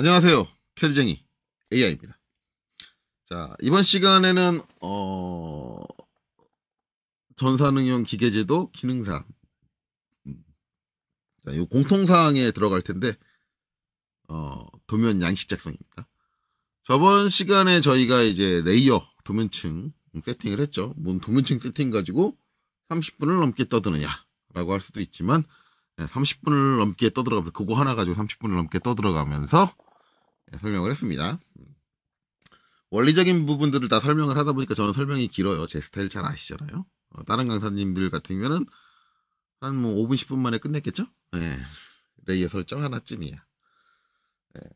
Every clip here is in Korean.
안녕하세요. 캐드쟁이 AI입니다. 자, 이번 시간에는 전산응용 기계제도 기능사 자, 이 공통사항에 들어갈 텐데 도면 양식 작성입니다. 저번 시간에 저희가 이제 레이어 도면층 세팅을 했죠. 뭔 도면층 세팅 가지고 30분을 넘게 떠드느냐 라고 할 수도 있지만 30분을 넘게 떠들어가면서 그거 하나 가지고 30분을 넘게 떠들어가면서 설명을 했습니다. 원리적인 부분들을 다 설명을 하다 보니까 저는 설명이 길어요. 제 스타일 잘 아시잖아요. 다른 강사님들 같은 경우는 한 뭐 5분 10분 만에 끝냈겠죠? 레이어 설정 하나쯤이야.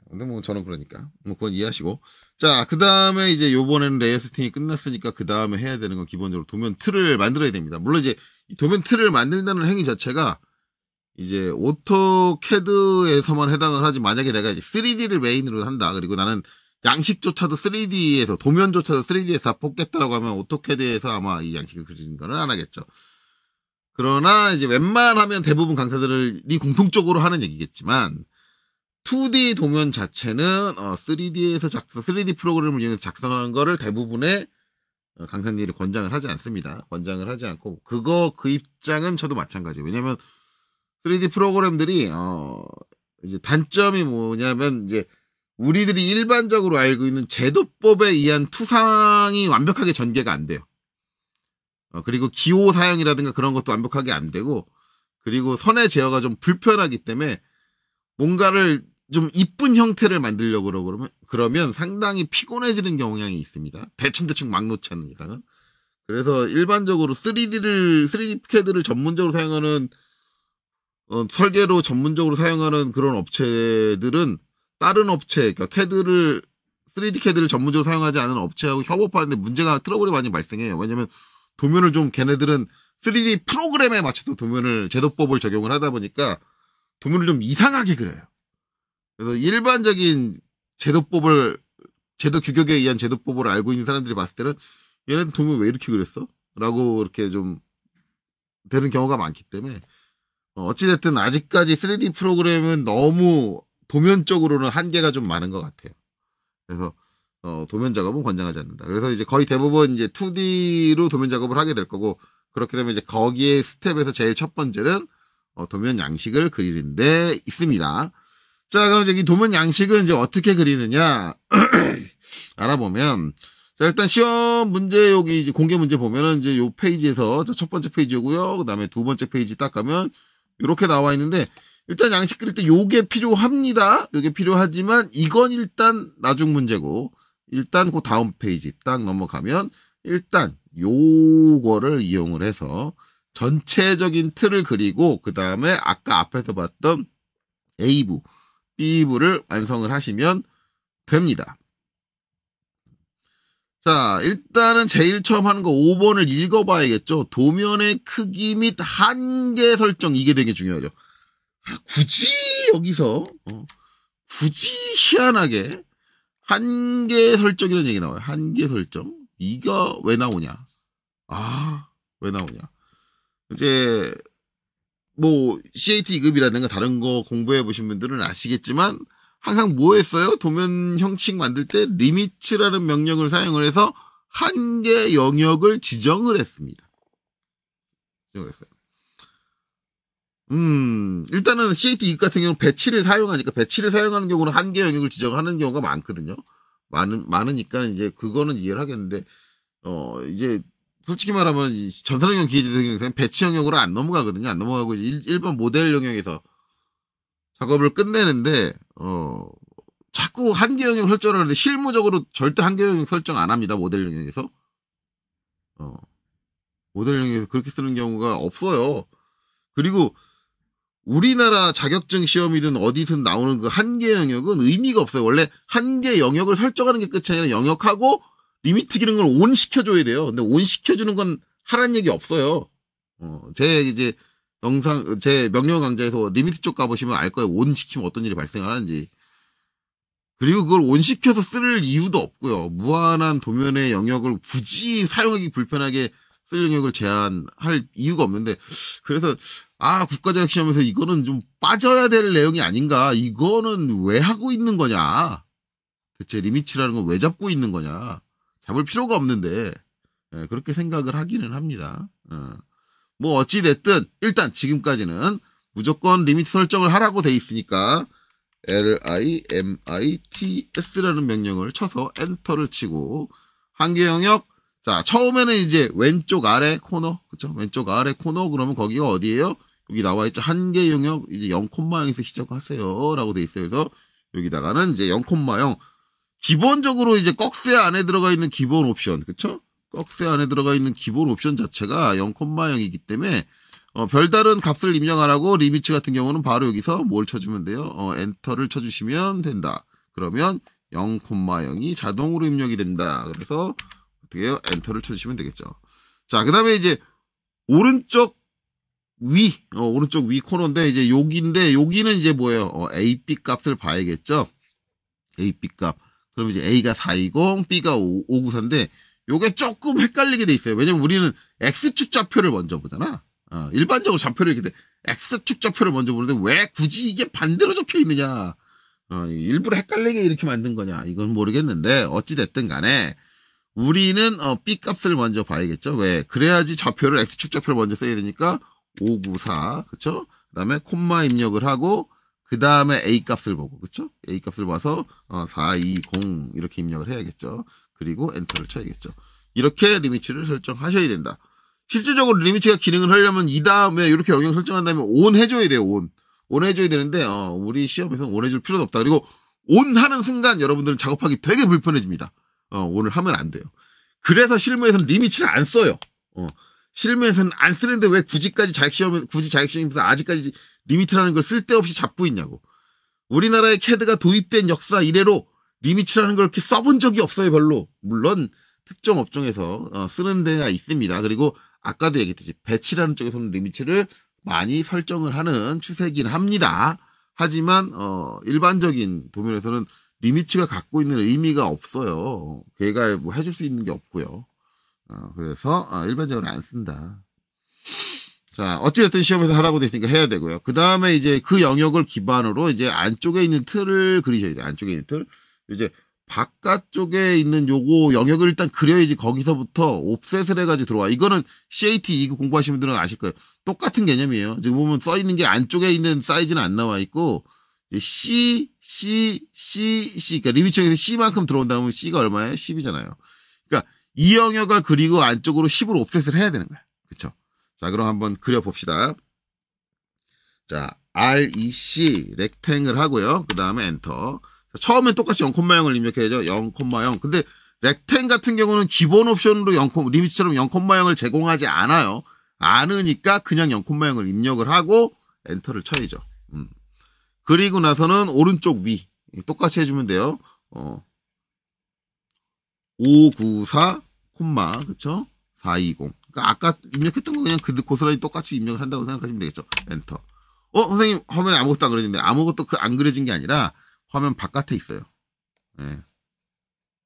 근데 뭐 저는 그러니까 뭐 그건 이해하시고, 자, 그 다음에 이제 요번에는 레이어 세팅이 끝났으니까 그 다음에 해야 되는 건 기본적으로 도면 틀을 만들어야 됩니다. 물론 이제 이 도면 틀을 만든다는 행위 자체가 이제 오토캐드에서만 해당을 하지, 만약에 내가 이제 3D를 메인으로 한다, 그리고 나는 양식조차도 3D에서, 도면조차도 3D에서 다 뽑겠다라고 하면 오토캐드에서 아마 이 양식을 그리는 거는 안 하겠죠. 그러나 이제 웬만하면 대부분 강사들이 공통적으로 하는 얘기겠지만 2D 도면 자체는 3D에서 3D 프로그램을 이용해서 작성하는 거를 대부분의 강사님들이 권장을 하지 않습니다. 권장을 하지 않고, 그 입장은 저도 마찬가지예요. 왜냐면 3D 프로그램들이 이제 단점이 뭐냐면, 이제 우리들이 일반적으로 알고 있는 제도법에 의한 투상이 완벽하게 전개가 안 돼요. 그리고 기호 사용이라든가 그런 것도 완벽하게 안 되고, 그리고 선의 제어가 좀 불편하기 때문에 뭔가를 좀 이쁜 형태를 만들려고 그러면 상당히 피곤해지는 경향이 있습니다. 대충 막 놓지 않는 이상은. 그래서 일반적으로 3D CAD를 전문적으로 사용하는 설계로 전문적으로 사용하는 그런 업체들은 다른 업체, 그러니까 3D CAD를 전문적으로 사용하지 않은 업체하고 협업하는데 문제가, 트러블이 많이 발생해요. 왜냐면 도면을 좀, 걔네들은 3D 프로그램에 맞춰서 도면을, 제도법을 적용을 하다 보니까 도면을 좀 이상하게 그려요. 그래서 일반적인 제도 규격에 의한 제도법을 알고 있는 사람들이 봤을 때는 얘네들 도면 왜 이렇게 그렸어? 라고 이렇게 좀 되는 경우가 많기 때문에, 어찌됐든 아직까지 3D 프로그램은 너무 도면적으로는 한계가 좀 많은 것 같아요. 그래서 도면 작업은 권장하지 않는다. 그래서 이제 거의 대부분 이제 2D로 도면 작업을 하게 될 거고, 그렇게 되면 이제 거기에 스텝에서 제일 첫 번째는 도면 양식을 그리는 데 있습니다. 자, 그럼 이제 이 도면 양식은 이제 어떻게 그리느냐 알아보면, 자, 일단 시험 문제, 여기 이제 공개 문제 보면은 이제 요 페이지에서, 첫 번째 페이지고요. 그 다음에 두 번째 페이지 딱 가면 이렇게 나와 있는데, 일단 양식 그릴 때 요게 필요합니다. 요게 필요하지만 이건 일단 나중 문제고, 일단 그 다음 페이지 딱 넘어가면 일단 요거를 이용을 해서 전체적인 틀을 그리고, 그 다음에 아까 앞에서 봤던 A부, B부를 완성을 하시면 됩니다. 자, 일단은 제일 처음 하는 거 5번을 읽어봐야겠죠. 도면의 크기 및 한계 설정, 이게 되게 중요하죠. 굳이 여기서 굳이 희한하게 한계 설정이라는 얘기 나와요. 한계 설정, 이거 왜 나오냐? 왜 나오냐? 이제 뭐 CAT 2급이라든가 다른 거 공부해 보신 분들은 아시겠지만, 항상 뭐 했어요? 도면 형식 만들 때 리미츠라는 명령을 사용을 해서 한계 영역을 지정을 했습니다. 지정을 했어요. 일단은 CAT 2급 같은 경우는 배치를 사용하니까, 배치를 사용하는 경우는 한계 영역을 지정하는 경우가 많거든요. 많으니까 이제 그거는 이해를 하겠는데, 이제 솔직히 말하면 전산응용 기계제도는 배치 영역으로 안 넘어가거든요. 안 넘어가고 일반 모델 영역에서 작업을 끝내는데, 자꾸 한계 영역 설정을 하는데 실무적으로 절대 한계 영역 설정 안 합니다. 모델 영역에서. 모델 영역에서 그렇게 쓰는 경우가 없어요. 그리고 우리나라 자격증 시험이든 어디든 나오는 그 한계 영역은 의미가 없어요. 원래 한계 영역을 설정하는 게 끝이 아니라 영역하고 리미트 기능을 온 시켜줘야 돼요. 근데 온 시켜주는 건 하라는 얘기 없어요. 제 명령 강좌에서 리미트 쪽 가보시면 알 거예요. 온 시키면 어떤 일이 발생하는지. 그리고 그걸 온 시켜서 쓸 이유도 없고요. 무한한 도면의 영역을 굳이 사용하기 불편하게 쓸 영역을 제한할 이유가 없는데, 그래서 국가자격 시험에서 이거는 좀 빠져야 될 내용이 아닌가, 이거는 왜 하고 있는 거냐, 대체 리미츠라는 건 왜 잡고 있는 거냐, 잡을 필요가 없는데, 그렇게 생각을 하기는 합니다. 뭐 어찌됐든 일단 지금까지는 무조건 리미트 설정을 하라고 돼 있으니까 LIMITS라는 명령을 쳐서 엔터를 치고, 한계 영역, 자, 처음에는 이제 왼쪽 아래 코너, 그쵸? 왼쪽 아래 코너, 그러면 거기가 어디예요? 여기 나와 있죠. 한계 영역, 이제 0,0에서 시작하세요. 라고 돼 있어요. 그래서 여기다가는 이제 0,0. 기본적으로 이제 꺽쇠 안에 들어가 있는 기본 옵션, 그쵸? 꺽쇠 안에 들어가 있는 기본 옵션 자체가 0,0이기 때문에, 별다른 값을 입력 안 하고 리미츠 같은 경우는 바로 여기서 뭘 쳐주면 돼요? 엔터를 쳐주시면 된다. 그러면 0,0이 자동으로 입력이 됩니다. 그래서 어떻게 해요? 엔터를 쳐주시면 되겠죠. 자, 그 다음에 이제 오른쪽 위 코너인데, 이제 여기인데, 여기는 이제 뭐예요? AP 값을 봐야겠죠? AP 값. 그럼 이제 A가 420, B가 594인데, 요게 조금 헷갈리게 돼 있어요. 왜냐면 우리는 X축 좌표를 먼저 보잖아. 일반적으로 좌표를 이렇게 돼. X축 좌표를 먼저 보는데 왜 굳이 이게 반대로 적혀 있느냐. 일부러 헷갈리게 이렇게 만든 거냐. 이건 모르겠는데, 어찌됐든 간에, 우리는, B 값을 먼저 봐야겠죠. 왜? 그래야지 좌표를, X축 좌표를 먼저 써야 되니까, 594, 그쵸? 그 다음에 콤마 입력을 하고, 그 다음에 A 값을 보고, 그쵸? A 값을 봐서, 420, 이렇게 입력을 해야겠죠. 그리고 엔터를 쳐야겠죠. 이렇게 리미츠를 설정하셔야 된다. 실질적으로 리미츠가 기능을 하려면 이 다음에 이렇게 영역 설정한 다음에 ON 해줘야 돼요. ON 해줘야 되는데, 우리 시험에서는 ON 해줄 필요도 없다. 그리고 ON 하는 순간 여러분들은 작업하기 되게 불편해집니다. ON을 하면 안 돼요. 그래서 실무에서는 리미츠를 안 써요. 실무에서는 안 쓰는데 왜 굳이 자격시험에서 아직까지 리미트라는 걸 쓸데없이 잡고 있냐고. 우리나라의 캐드가 도입된 역사 이래로 리미츠라는 걸 이렇게 써본 적이 없어요, 별로. 물론 특정 업종에서 쓰는 데가 있습니다. 그리고 아까도 얘기했듯이 배치라는 쪽에서는 리미츠를 많이 설정을 하는 추세긴 합니다. 하지만 일반적인 도면에서는 리미츠가 갖고 있는 의미가 없어요. 걔가 뭐 해줄 수 있는 게 없고요. 그래서 일반적으로 안 쓴다. 자, 어찌됐든 시험에서 하라고 돼 있으니까 해야 되고요. 그 다음에 이제 그 영역을 기반으로 이제 안쪽에 있는 틀을 그리셔야 돼요. 안쪽에 있는 틀. 이제 바깥쪽에 있는 요거 영역을 일단 그려야지 거기서부터 옵셋을 해가지고 들어와. 이거는 CAT 이거 공부하시는 분들은 아실 거예요. 똑같은 개념이에요. 지금 보면 써 있는 게 안쪽에 있는 사이즈는 안 나와 있고, C, 그러니까 리미츠에서 C만큼 들어온다면 C가 얼마예요? 10이잖아요. 그러니까 이 영역을 그리고 안쪽으로 10으로 옵셋을 해야 되는 거야. 그쵸? 자, 그럼 한번 그려봅시다. 자, REC, 렉탱을 하고요. 그 다음에 엔터. 처음엔 똑같이 0,0을 입력해야죠. 0,0. 근데 렉탱 같은 경우는 기본 옵션으로 리미츠처럼 0,0을 제공하지 않아요. 않으니까 그냥 0,0을 입력을 하고 엔터를 쳐야죠. 그리고 나서는 오른쪽 위 똑같이 해주면 돼요. 594, 그쵸? 420. 그러니까 아까 입력했던 거 그냥 고스란히 똑같이 입력을 한다고 생각하시면 되겠죠. 엔터. 선생님 화면에 아무것도 안 그려진데, 아무것도 안 그려진 게 아니라 화면 바깥에 있어요. 네.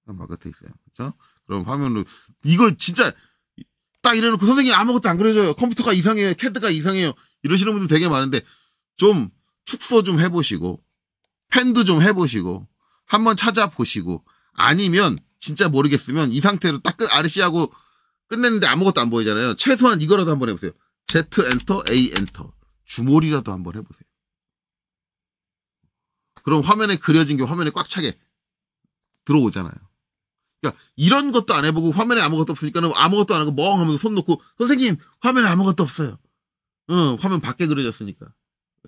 화면 바깥에 있어요. 그쵸? 그럼 화면으로, 이거 진짜 딱 이래놓고 선생님 아무것도 안 그려져요. 컴퓨터가 이상해요. 캐드가 이상해요. 이러시는 분들 되게 많은데, 좀 축소 좀 해보시고, 펜도 좀 해보시고, 한번 찾아보시고, 아니면 진짜 모르겠으면 이 상태로 딱 RC하고 끝냈는데 아무것도 안 보이잖아요. 최소한 이거라도 한번 해보세요. Z 엔터, A 엔터. 주몰이라도 한번 해보세요. 그럼 화면에 그려진 게 화면에 꽉 차게 들어오잖아요. 그러니까 이런 것도 안 해보고 화면에 아무것도 없으니까는 아무것도 안 하고 멍 하면서 손 놓고, 선생님 화면에 아무것도 없어요. 화면 밖에 그려졌으니까.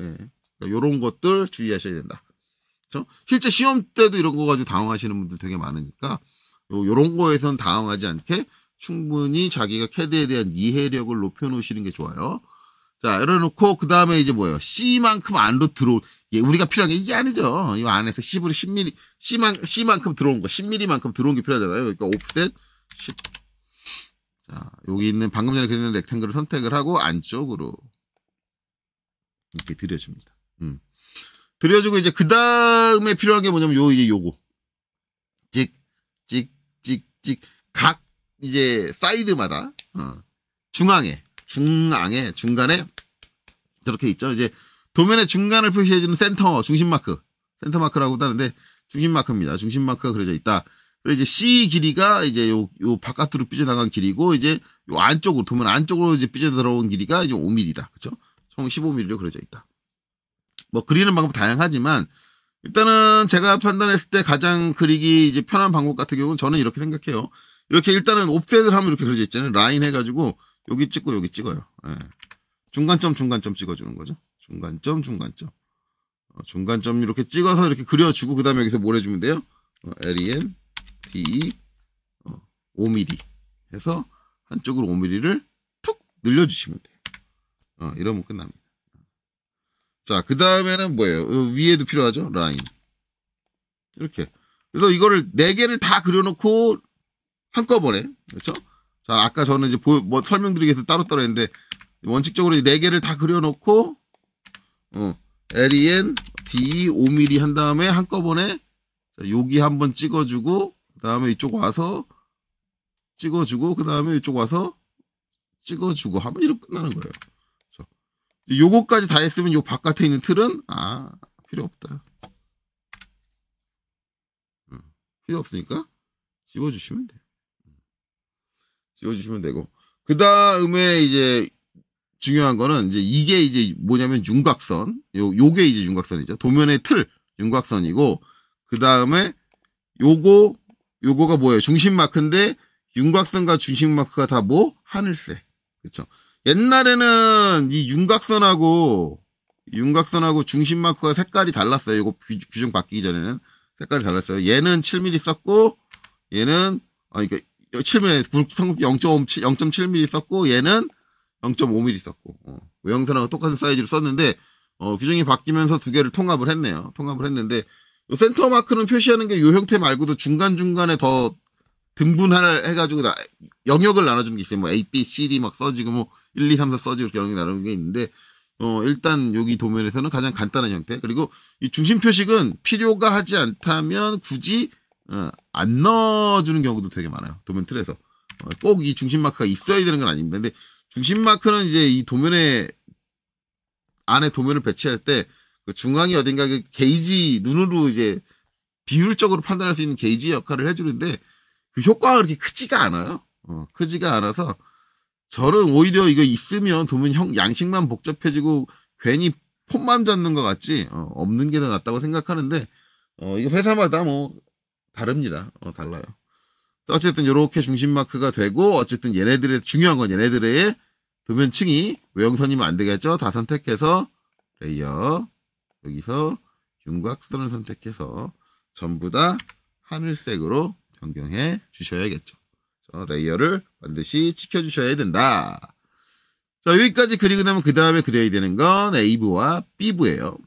예. 그러니까 이런 것들 주의하셔야 된다. 그렇죠? 실제 시험 때도 이런 거 가지고 당황하시는 분들 되게 많으니까 요런 거에선 당황하지 않게 충분히 자기가 캐드에 대한 이해력을 높여놓으시는 게 좋아요. 자, 이래놓고 그 다음에 이제 뭐예요? C만큼 안으로 우리가 필요한 게 이게 아니죠. 이 안에서 10으로 10mm, C만큼 들어온 거, 10mm만큼 들어온 게 필요하잖아요. 그러니까 옵셋 10. 자, 여기 있는 방금 전에 그리는 렉탱글을 선택을 하고 안쪽으로 이렇게 들여줍니다. 들여주고 이제 그 다음에 필요한 게 뭐냐면 이제 요거. 찍. 각 이제 사이드마다, 중앙에 중간에 저렇게 있죠. 이제 도면의 중간을 표시해주는 센터 중심 마크라고도 하는데 중심 마크입니다. 중심 마크가 그려져 있다. 그래서 이제 C 길이가 이제 요 바깥으로 삐져나간 길이고 이제 요 안쪽으로 도면 안쪽으로 이제 삐져 들어온 길이가 이제 5mm다. 그렇죠? 총 15mm로 그려져 있다. 뭐 그리는 방법 다양하지만 일단은 제가 판단했을 때 가장 그리기 이제 편한 방법 같은 경우는 저는 이렇게 생각해요. 이렇게 일단은 옵셋을 하면 이렇게 그려져 있잖아요. 라인 해가지고 여기 찍고 여기 찍어요. 예. 중간점 찍어주는 거죠. 중간점 중간점 이렇게 찍어서 이렇게 그려주고 그 다음에 여기서 뭘 해주면 돼요? LEN D 5mm 해서 한쪽으로 5mm를 툭 늘려주시면 돼요. 이러면 끝납니다. 자, 그 다음에는 뭐예요? 위에도 필요하죠? 라인. 이렇게. 그래서 이거를 4개를 다 그려놓고 한꺼번에. 그렇죠? 자, 아까 저는 이제 뭐 설명드리기 위해서 따로따로 했는데, 원칙적으로 4개를 다 그려놓고, LEN D 5mm 한 다음에 한꺼번에, 자, 여기 한번 찍어주고, 그 다음에 이쪽 와서 찍어주고, 그 다음에 이쪽 와서 찍어주고 하면 이렇게 끝나는 거예요. 요거까지 다 했으면 요 바깥에 있는 틀은 필요 없다. 필요 없으니까 지워주시면 돼요. 지워주시면 되고 그 다음에 이제 중요한 거는 이제 이게 이제 뭐냐면 윤곽선 요게 이제 윤곽선이죠. 도면의 틀 윤곽선이고 그 다음에 요거가 뭐예요? 중심 마크인데 윤곽선과 중심 마크가 다 뭐 하늘색. 그렇죠? 옛날에는 이 윤곽선하고 중심 마크가 색깔이 달랐어요. 이거 규정 바뀌기 전에는 색깔이 달랐어요. 얘는 7mm 썼고 얘는 그러니까 7mm 성급기 0.7mm 썼고 얘는 0.5mm 썼고 외형선하고 똑같은 사이즈로 썼는데 규정이 바뀌면서 두 개를 통합을 했네요. 통합을 했는데 요 센터 마크는 표시하는 게 요 형태 말고도 중간중간에 더 등분을 해가지고 영역을 나눠주는 게 있어요. 뭐 A, B, C, D 막 써지고 뭐 1, 2, 3, 4 써지고 이렇게 영역이 나누는 게 있는데 일단 여기 도면에서는 가장 간단한 형태. 그리고 이 중심 표식은 필요가 하지 않다면 굳이 안 넣어주는 경우도 되게 많아요. 도면 틀에서 꼭 이 중심 마크가 있어야 되는 건 아닙니다. 근데 중심 마크는 이제 이 도면에 안에 도면을 배치할 때 그 중앙이 어딘가 그 게이지 눈으로 이제 비율적으로 판단할 수 있는 게이지 역할을 해주는데 그 효과가 그렇게 크지가 않아요. 크지가 않아서 저는 오히려 이거 있으면 도면 양식만 복잡해지고 괜히 폰만 잡는 것 같지 없는 게 더 낫다고 생각하는데 이거 회사마다 뭐 다릅니다. 달라요. 어쨌든 이렇게 중심 마크가 되고 어쨌든 얘네들의 중요한 건 얘네들의 도면층이 외형선이면 안 되겠죠. 다 선택해서 레이어 여기서 윤곽선을 선택해서 전부 다 하늘색으로 변경해 주셔야겠죠. 레이어를 반드시 지켜주셔야 된다. 자, 여기까지 그리고 나면 그 다음에 그려야 되는 건 A부와 B부예요.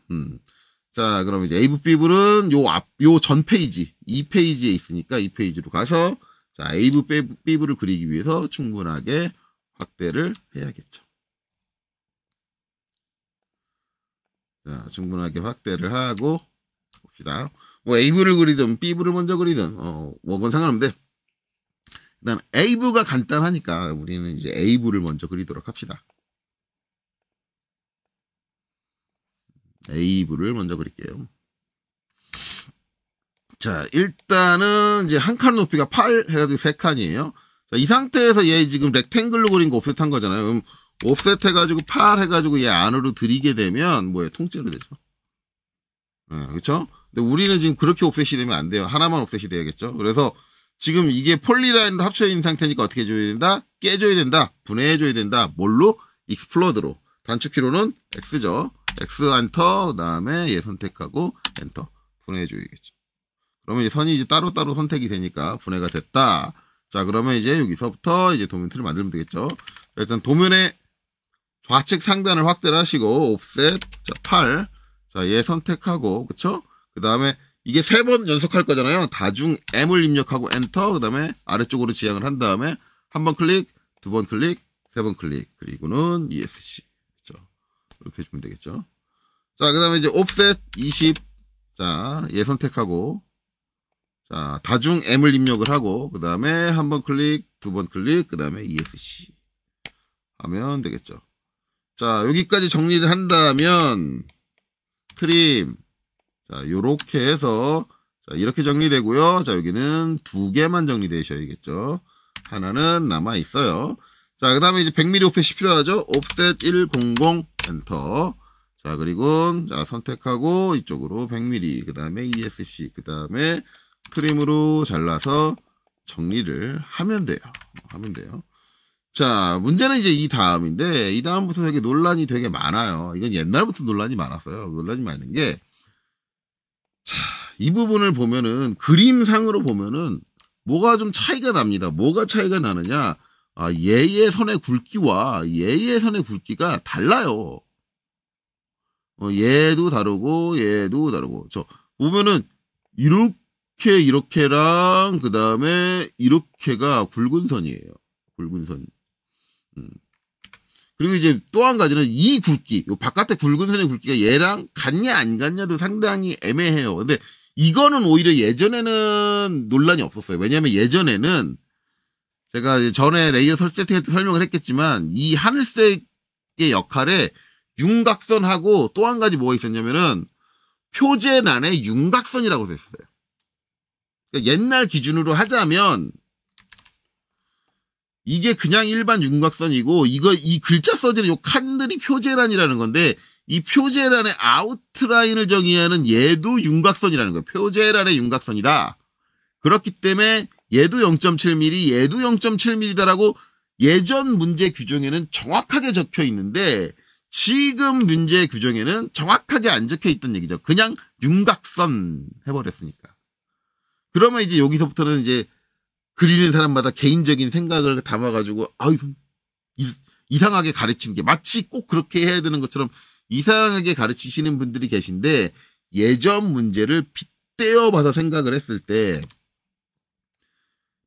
자, 그럼 이제 A부, B부는 요 전 페이지, 이 페이지에 있으니까 이 페이지로 가서 자, A부, B부를 그리기 위해서 충분하게 확대를 해야겠죠. 자, 충분하게 확대를 하고 봅시다. 뭐 A부를 그리든 B부를 먼저 그리든 뭐건 상관없는데 일단 A부가 간단하니까 우리는 이제 A부를 먼저 그리도록 합시다. A부를 먼저 그릴게요. 자, 일단은 이제 한 칸 높이가 8 해가지고 3칸이에요. 자, 이 상태에서 얘 지금 렉탱글로 그린 거 옵셋 한 거잖아요. 그럼 옵셋 해가지고 8 해가지고 얘 안으로 들이게 되면 뭐예요? 통째로 되죠. 그쵸? 근데 우리는 지금 그렇게 옵셋이 되면 안 돼요. 하나만 옵셋이 돼야겠죠. 그래서 지금 이게 폴리라인으로 합쳐 있는 상태니까 어떻게 해줘야 된다? 깨줘야 된다. 분해해줘야 된다. 뭘로? 익스플로드로. 단축키로는 X죠. X 엔터, 그 다음에 얘 선택하고 엔터. 분해해줘야겠죠. 그러면 이 선이 이제 따로따로 선택이 되니까 분해가 됐다. 자, 그러면 이제 여기서부터 이제 도면 틀을 만들면 되겠죠. 일단 도면의 좌측 상단을 확대를 하시고, 옵셋, 자, 8. 자, 얘 선택하고, 그쵸? 그 다음에 이게 3번 연속할 거잖아요. 다중 M을 입력하고 엔터, 그 다음에 아래쪽으로 지향을 한 다음에 한 번 클릭, 2번 클릭, 3번 클릭, 그리고는 ESC. 그쵸? 이렇게 해주면 되겠죠. 자, 그 다음에 이제 옵셋 20. 자, 얘 선택하고, 자, 다중 M을 입력을 하고, 그 다음에 한 번 클릭, 2번 클릭, 그 다음에 ESC. 하면 되겠죠. 자, 여기까지 정리를 한다면 트림, 자, 요렇게 해서 자, 이렇게 정리되고요. 자, 여기는 2개만 정리되셔야겠죠. 하나는 남아 있어요. 자, 그 다음에 이제 100mm 오프셋이 필요하죠. 옵셋 100 엔터. 자, 그리고 자, 선택하고 이쪽으로 100mm, 그 다음에 ESC, 그 다음에 트림으로 잘라서 정리를 하면 돼요. 자, 문제는 이제 이 다음인데, 이 다음부터 되게 논란이 되게 많아요. 이건 옛날부터 논란이 많았어요. 논란이 많은 게, 자, 이 부분을 보면은, 그림상으로 보면은, 뭐가 좀 차이가 납니다. 뭐가 차이가 나느냐? 아, 얘의 선의 굵기와 얘의 선의 굵기가 달라요. 얘도 다르고, 얘도 다르고. 보면은, 이렇게랑, 그 다음에, 이렇게가 굵은 선이에요. 굵은 선. 그리고 이제 또 한 가지는 이 굵기, 요 바깥에 굵은 선의 굵기가 얘랑 같냐 안 같냐도 상당히 애매해요. 근데 이거는 오히려 예전에는 논란이 없었어요. 왜냐하면 예전에는 제가 전에 레이어 세팅할 때 설명을 했겠지만 이 하늘색의 역할에 윤곽선하고 또 한 가지 뭐가 있었냐면은 표제란에 윤곽선이라고 썼어요. 그러니까 옛날 기준으로 하자면 이게 그냥 일반 윤곽선이고 이 글자 써지는 요 칸들이 표제란이라는 건데 이 표제란의 아웃라인을 정의하는 얘도 윤곽선이라는 거예요. 표제란의 윤곽선이다. 그렇기 때문에 얘도 0.7mm, 얘도 0.7mm다라고 예전 문제 규정에는 정확하게 적혀 있는데 지금 문제 규정에는 정확하게 안 적혀 있던 얘기죠. 그냥 윤곽선 해버렸으니까. 그러면 이제 여기서부터는 이제 그리는 사람마다 개인적인 생각을 담아가지고 이상하게 가르치는 게 마치 꼭 그렇게 해야 되는 것처럼 이상하게 가르치시는 분들이 계신데 예전 문제를 빗대어 봐서 생각을 했을 때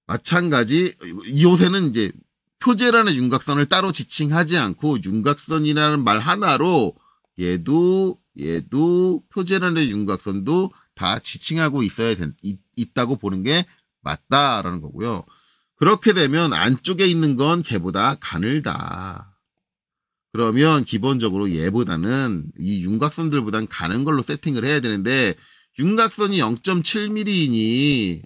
마찬가지 요새는 이제 표제란의 윤곽선을 따로 지칭하지 않고 윤곽선이라는 말 하나로 얘도 표제란의 윤곽선도 다 지칭하고 있다고 보는 게 맞다라는 거고요. 그렇게 되면 안쪽에 있는 건 걔보다 가늘다. 그러면 기본적으로 얘보다는 이 윤곽선들보단 가는 걸로 세팅을 해야 되는데 윤곽선이 0.7mm이니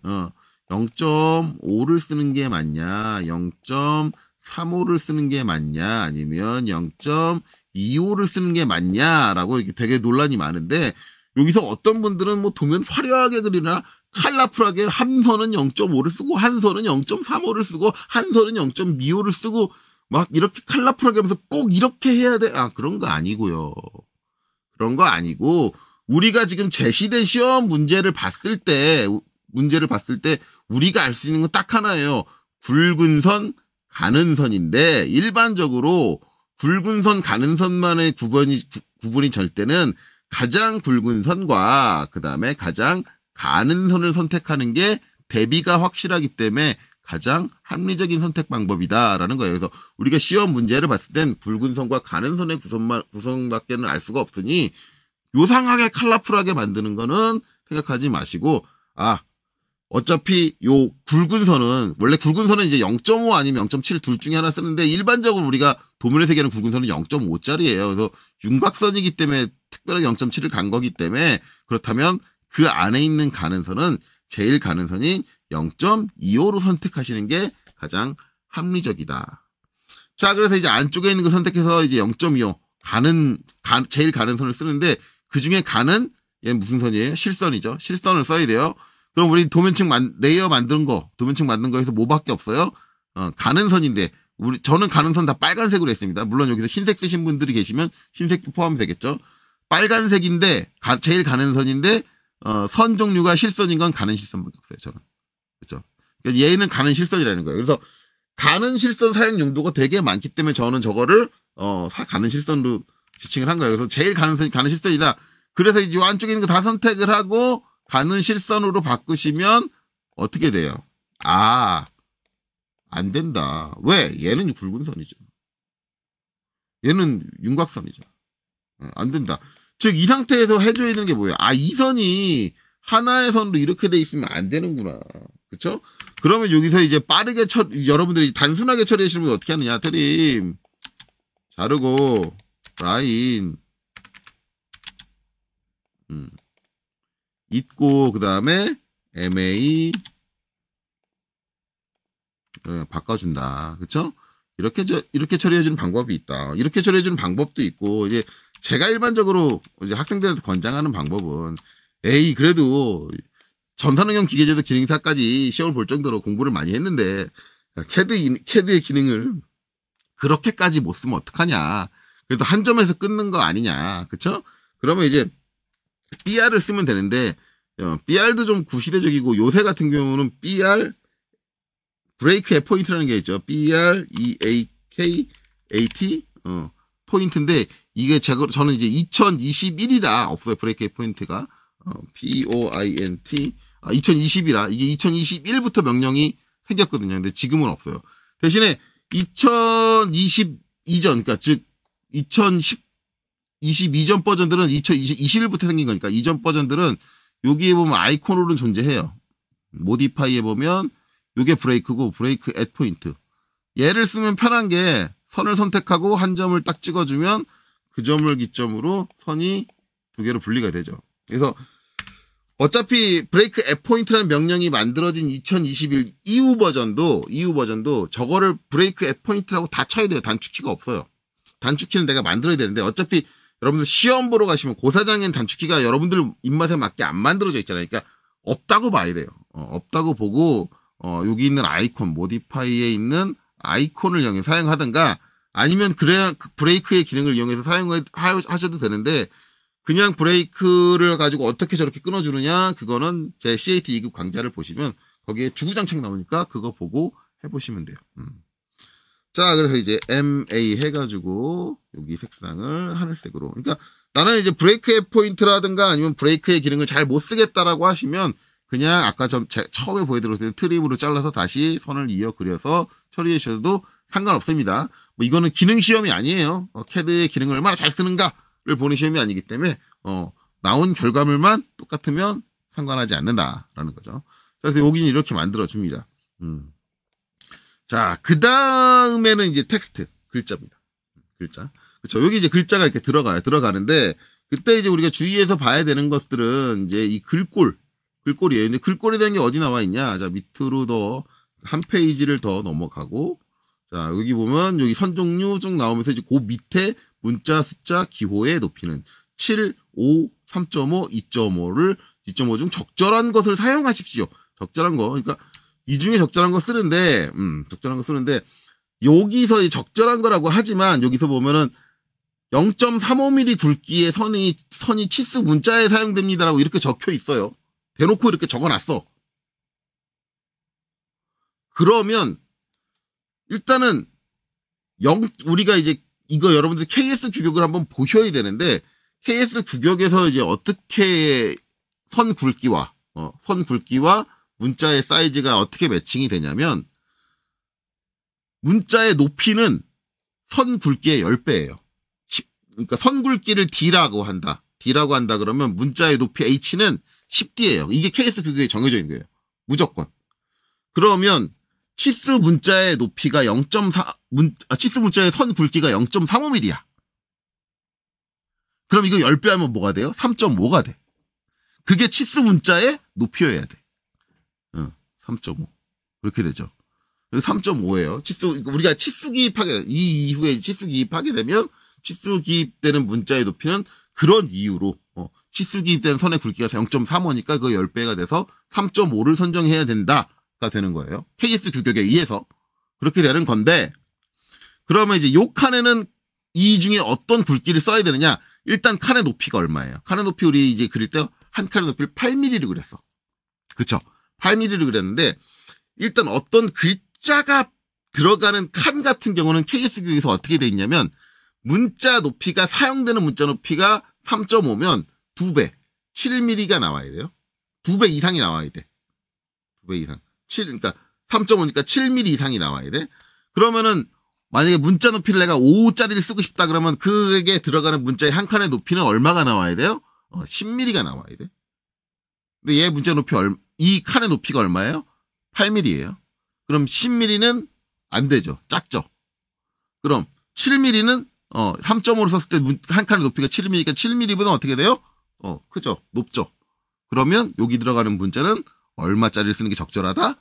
0.5를 쓰는 게 맞냐 0.35를 쓰는 게 맞냐 아니면 0.25를 쓰는 게 맞냐라고 이렇게 되게 논란이 많은데 여기서 어떤 분들은 뭐 도면 화려하게 그리나 컬러풀하게 한 선은 0.5를 쓰고 한 선은 0.35를 쓰고 한 선은 0.25를 쓰고 막 이렇게 컬러풀하게 하면서 꼭 이렇게 해야 돼. 그런 거 아니고요. 그런 거 아니고 우리가 지금 제시된 시험 문제를 봤을 때 우리가 알 수 있는 건 딱 하나예요. 굵은 선, 가는 선인데 일반적으로 굵은 선, 가는 선만의 구분이 절 때는 가장 굵은 선과 그 다음에 가장 가는 선을 선택하는 게 대비가 확실하기 때문에 가장 합리적인 선택 방법이다라는 거예요. 그래서 우리가 시험 문제를 봤을 땐 굵은 선과 가는 선의 구성밖에는 알 수가 없으니 요상하게 컬러풀하게 만드는 거는 생각하지 마시고 어차피 요 굵은 선은 원래 굵은 선은 이제 0.5 아니면 0.7 둘 중에 하나 쓰는데 일반적으로 우리가 도면에 새기는 굵은 선은 0.5짜리예요. 그래서 윤곽선이기 때문에 특별하게 0.7을 간 거기 때문에 그렇다면 그 안에 있는 가는 선은 제일 가는 선인 0.25로 선택하시는 게 가장 합리적이다. 자, 그래서 이제 안쪽에 있는 거 선택해서 이제 0.25 제일 가는 선을 쓰는데 그 중에 가는 얘는 무슨 선이에요? 실선이죠. 실선을 써야 돼요. 그럼 우리 레이어 만든 거, 도면층 만든 거에서 뭐밖에 없어요? 가는 선인데, 저는 가는 선 다 빨간색으로 했습니다. 물론 여기서 흰색 쓰신 분들이 계시면 흰색도 포함되겠죠. 빨간색인데, 제일 가는 선인데, 선 종류가 실선인 건 가는 실선밖에 없어요, 저는. 그렇죠? 그러니까 얘는 가는 실선이라는 거예요. 그래서 가는 실선 사용 용도가 되게 많기 때문에 저는 저거를, 가는 실선으로 지칭을 한 거예요. 그래서 제일 가는 선이 가는 실선이다. 그래서 이 안쪽에 있는 거 다 선택을 하고, 가는 실선으로 바꾸시면 어떻게 돼요? 안 된다. 왜? 얘는 굵은 선이죠. 얘는 윤곽선이죠. 안 된다. 즉, 이 상태에서 해줘야 되는 게 뭐예요? 이 선이 하나의 선으로 이렇게 돼 있으면 안 되는구나. 그쵸? 그러면 여기서 이제 빠르게 여러분들이 단순하게 처리하시는 분 어떻게 하느냐? 트림. 자르고 라인 있고 그 다음에 MA 바꿔준다. 그쵸? 이렇게 처리해주는 방법이 있다. 이렇게 처리해주는 방법도 있고, 이제 제가 일반적으로 이제 학생들한테 권장하는 방법은, 그래도 전산응용 기계제도 기능사까지 시험을 볼 정도로 공부를 많이 했는데, CAD의 기능을 그렇게까지 못 쓰면 어떡하냐. 그래도 한 점에서 끊는 거 아니냐. 그쵸? 그러면 이제 BR을 쓰면 되는데, BR도 좀 구시대적이고, 요새 같은 경우는 BR, 브레이크 앱 포인트라는 게 있죠. BREAKAT 포인트인데 이게 저는 이제 2021이라 없어요. 브레이크 앱 포인트가 POINT 2020이라 이게 2021부터 명령이 생겼거든요. 근데 지금은 없어요. 대신에 2020 이전 그러니까 즉 2022전 버전들은 2021부터 생긴 거니까 이전 버전들은 여기에 보면 아이콘으로는 존재해요. 모디파이에 보면 요게 브레이크고 브레이크 앳 포인트. 얘를 쓰면 편한 게 선을 선택하고 한 점을 딱 찍어주면 그 점을 기점으로 선이 두 개로 분리가 되죠. 그래서 어차피 브레이크 앳 포인트라는 명령이 만들어진 2021 이후 버전도 저거를 브레이크 앳 포인트라고 다 쳐야 돼요. 단축키가 없어요. 단축키는 내가 만들어야 되는데 어차피 여러분들 시험 보러 가시면 고사장엔 단축키가 여러분들 입맛에 맞게 안 만들어져 있잖아요. 그러니까 없다고 봐야 돼요. 없다고 보고 여기 있는 아이콘, 모디파이에 있는 아이콘을 이용해서 사용하든가 아니면 그래야 그 브레이크의 기능을 이용해서 사용하셔도 되는데 그냥 브레이크를 가지고 어떻게 저렇게 끊어주느냐 그거는 제 CAT 2급 강좌를 보시면 거기에 주구장창 나오니까 그거 보고 해보시면 돼요. 자, 그래서 이제 MA 해가지고 여기 색상을 하늘색으로. 그러니까 나는 이제 브레이크의 포인트라든가 아니면 브레이크의 기능을 잘 못 쓰겠다라고 하시면 그냥 아까 처음에 보여드렸을 때 트림으로 잘라서 다시 선을 이어 그려서 처리해 주셔도 상관없습니다. 뭐 이거는 기능 시험이 아니에요. CAD의 기능을 얼마나 잘 쓰는가를 보는 시험이 아니기 때문에 나온 결과물만 똑같으면 상관하지 않는다라는 거죠. 그래서 여기는 이렇게 만들어 줍니다. 자, 그 다음에는 이제 텍스트 글자입니다. 글자. 그렇죠. 여기 이제 글자가 이렇게 들어가는데 그때 이제 우리가 주의해서 봐야 되는 것들은 이제 이 글꼴이에요. 근데 글꼴에 대한 게 어디 나와 있냐? 자, 밑으로 더 한 페이지를 더 넘어가고, 자, 여기 보면 여기 선 종류 쭉 나오면서 이제 그 밑에 문자 숫자 기호의 높이는 7, 5, 3.5, 2.5 중 적절한 것을 사용하십시오. 적절한 거. 그러니까 이 중에 적절한 거 쓰는데, 여기서 적절한 거라고 하지만 여기서 보면은 0.35mm 굵기의 선이 치수 문자에 사용됩니다라고 이렇게 적혀 있어요. 대놓고 이렇게 적어놨어. 그러면 일단은 우리가 이제 이거 여러분들 KS 규격을 한번 보셔야 되는데 KS 규격에서 이제 어떻게 선 굵기와 문자의 사이즈가 어떻게 매칭이 되냐면 문자의 높이는 선 굵기의 10배예요. 그러니까 선 굵기를 D라고 한다 그러면 문자의 높이 H는 10D예요. 이게 KS 규격에 정해져 있는 거예요. 무조건. 그러면 치수 문자의 높이가 치수 문자의 선 굵기가 0.35mm야. 그럼 이거 10배 하면 뭐가 돼요? 3.5가 돼. 그게 치수 문자의 높이여야 돼. 3.5. 그렇게 되죠. 3.5예요. 우리가 치수 기입하게, 이 이후에 치수 기입하게 되면 치수 기입되는 문자의 높이는 그런 이유로, 치수 기입되는 선의 굵기가 0.35니까 그 10배가 돼서 3.5를 선정해야 된다가 되는 거예요. KS 규격에 의해서. 그렇게 되는 건데, 그러면 이제 요 칸에는 이 중에 어떤 굵기를 써야 되느냐? 일단 칸의 높이가 얼마예요? 칸의 높이 우리 이제 그릴 때 한 칸의 높이를 8mm를 그렸어. 그쵸? 8mm를 그렸는데, 일단 어떤 글자가 들어가는 칸 같은 경우는 KS 규격에서 어떻게 돼 있냐면, 사용되는 문자 높이가 3.5면 2배, 7mm가 나와야 돼요. 2배 이상이 나와야 돼. 2배 이상. 그러니까 3.5니까 7mm 이상이 나와야 돼. 그러면은, 만약에 문자 높이를 내가 5짜리를 쓰고 싶다 그러면 그게 들어가는 문자의 한 칸의 높이는 얼마가 나와야 돼요? 10mm가 나와야 돼. 근데 얘 문자 높이 이 칸의 높이가 얼마예요? 8mm예요. 그럼 10mm는 안 되죠. 작죠. 그럼 7mm는 3.5로 썼을 때 한 칸의 높이가 7mm니까 7mm보다 어떻게 돼요? 크죠? 높죠? 그러면 여기 들어가는 문자는 얼마짜리를 쓰는 게 적절하다?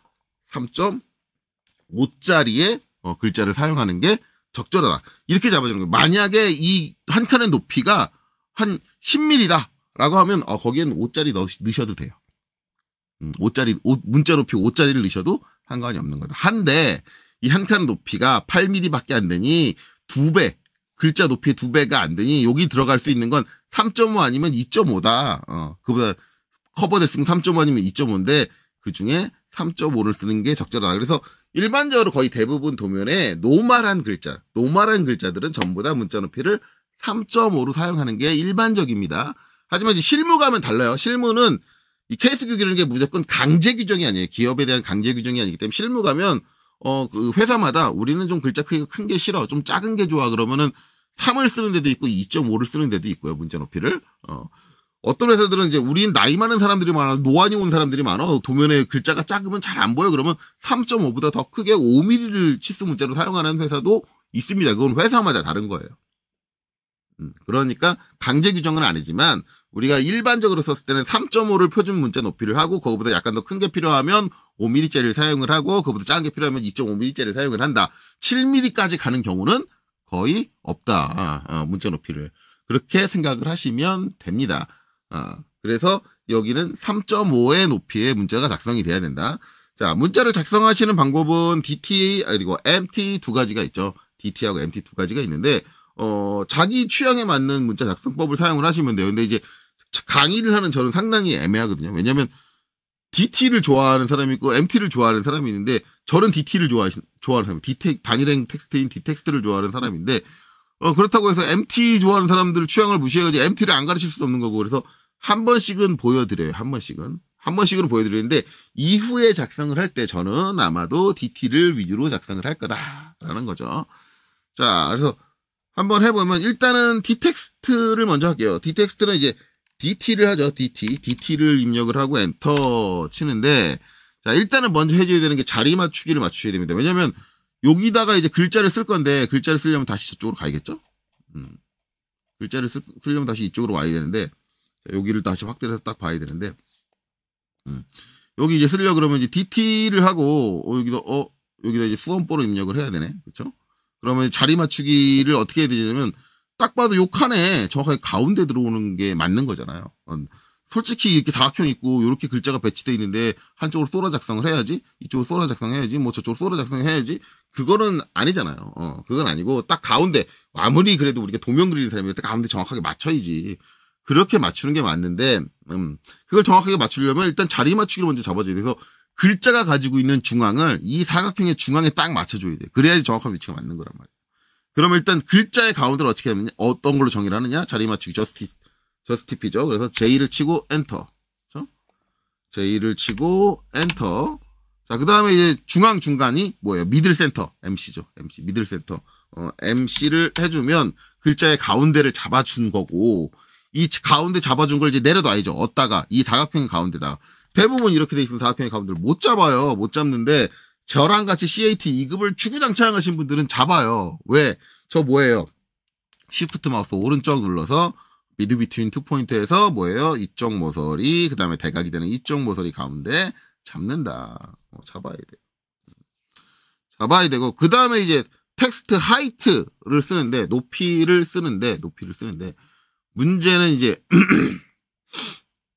3.5짜리의 글자를 사용하는 게 적절하다. 이렇게 잡아주는 거예요. 만약에 이 한 칸의 높이가 한 10mm다 라고 하면 거기엔 5짜리 넣으셔도 돼요. 5짜리, 문자 높이 5짜리를 넣으셔도 상관이 없는 거다. 한데 이 한 칸 높이가 8mm밖에 안 되니 2배, 글자 높이의 2배가 안 되니 여기 들어갈 수 있는 건 3.5 아니면 2.5다. 그보다 커버될 수 있는 3.5 아니면 2.5인데 그 중에 3.5를 쓰는 게 적절하다. 그래서 일반적으로 거의 대부분 도면에 노멀한 글자들은 전부 다 문자 높이를 3.5로 사용하는 게 일반적입니다. 하지만 이제 실무 가면 달라요. 실무는 이 케이스 규정이라는 게 무조건 강제 규정이 아니에요. 기업에 대한 강제 규정이 아니기 때문에 실무 가면 그 회사마다 우리는 좀 글자 크기가 큰 게 싫어, 좀 작은 게 좋아 그러면은 3을 쓰는 데도 있고 2.5를 쓰는 데도 있고요. 문자 높이를. 어떤 회사들은 이제 우린 나이 많은 사람들이 많아, 노안이 온 사람들이 많아, 도면에 글자가 작으면 잘 안 보여 그러면 3.5보다 더 크게 5mm를 치수 문자로 사용하는 회사도 있습니다. 그건 회사마다 다른 거예요. 그러니까 강제 규정은 아니지만 우리가 일반적으로 썼을 때는 3.5를 표준 문자 높이를 하고 그거보다 약간 더 큰 게 필요하면 5mm짜리를 사용을 하고 그거보다 작은 게 필요하면 2.5mm짜리를 사용을 한다. 7mm까지 가는 경우는 거의 없다. 문자 높이를. 그렇게 생각을 하시면 됩니다. 그래서 여기는 3.5의 높이의 문자가 작성이 돼야 된다. 자, 문자를 작성하시는 방법은 DT 그리고 MT 두 가지가 있죠. DT하고 MT 두 가지가 있는데 자기 취향에 맞는 문자 작성법을 사용을 하시면 돼요. 근데 이제 강의를 하는 저는 상당히 애매하거든요. 왜냐면 DT를 좋아하는 사람이 있고 MT를 좋아하는 사람이 있는데 저는 DT를 좋아하는 사람, 단일행 텍스트인 D텍스트를 좋아하는 사람인데 그렇다고 해서 MT 좋아하는 사람들 취향을 무시해가지고 MT를 안 가르칠 수도 없는 거고 그래서 한 번씩은 보여드려요. 한 번씩은 보여드리는데 이후에 작성을 할 때 저는 아마도 DT를 위주로 작성을 할 거다라는 거죠. 자, 그래서 한번 해보면 일단은 D텍스트를 먼저 할게요. D텍스트는 이제 DT를 하죠. DT를 입력을 하고 엔터 치는데 자, 일단은 먼저 해줘야 되는 게 자리 맞추기를 맞추셔야 됩니다. 왜냐면 여기다가 이제 글자를 쓸 건데 글자를 쓰려면 다시 저쪽으로 가야겠죠? 글자를 쓰려면 다시 이쪽으로 와야 되는데 여기를 다시 확대를 해서 딱 봐야 되는데 여기 이제 쓰려고 그러면 이제 DT를 하고 여기다 이제 수험보로 입력을 해야 되네. 그렇죠? 그러면 자리 맞추기를 어떻게 해야 되냐면 딱 봐도 요 칸에 정확하게 가운데 들어오는 게 맞는 거잖아요. 솔직히 이렇게 사각형 있고 이렇게 글자가 배치되어 있는데 한쪽으로 쏘라 작성을 해야지, 이쪽으로 쏘라 작성해야지, 뭐 저쪽으로 쏘라 작성해야지, 그거는 아니잖아요. 그건 아니고 딱 가운데, 아무리 그래도 우리가 도면 그리는 사람이 딱 가운데 정확하게 맞춰야지. 그렇게 맞추는 게 맞는데 그걸 정확하게 맞추려면 일단 자리 맞추기를 먼저 잡아줘야 돼서 글자가 가지고 있는 중앙을 이 사각형의 중앙에 딱 맞춰줘야 돼. 그래야지 정확한 위치가 맞는 거란 말이에요. 그러면 일단 글자의 가운데를 어떻게 하느냐, 어떤 걸로 정의를 하느냐, 자리 맞추기 저스티피죠. 그래서 J를 치고 엔터. 그렇죠? J를 치고 엔터. 자, 그 다음에 이제 중간이 뭐예요? 미들 센터. MC죠. MC. 미들 센터. MC를 해주면 글자의 가운데를 잡아준 거고, 이 가운데 잡아준 걸 이제 내려놔야죠. 얻다가, 이 사각형의 가운데다가. 대부분 이렇게 돼 있으면 사각형의 가운데를 못 잡아요. 못 잡는데, 저랑 같이 CAT 2급을 주구장창 하신 분들은 잡아요. 왜? 저 뭐예요? 쉬프트 마우스 오른쪽 눌러서 미드 비트윈 투 포인트에서 뭐예요? 이쪽 모서리, 그 다음에 대각이 되는 이쪽 모서리 가운데 잡는다. 잡아야 돼요. 잡아야 되고, 그 다음에 이제 텍스트 하이트를 쓰는데, 높이를 쓰는데, 문제는 이제,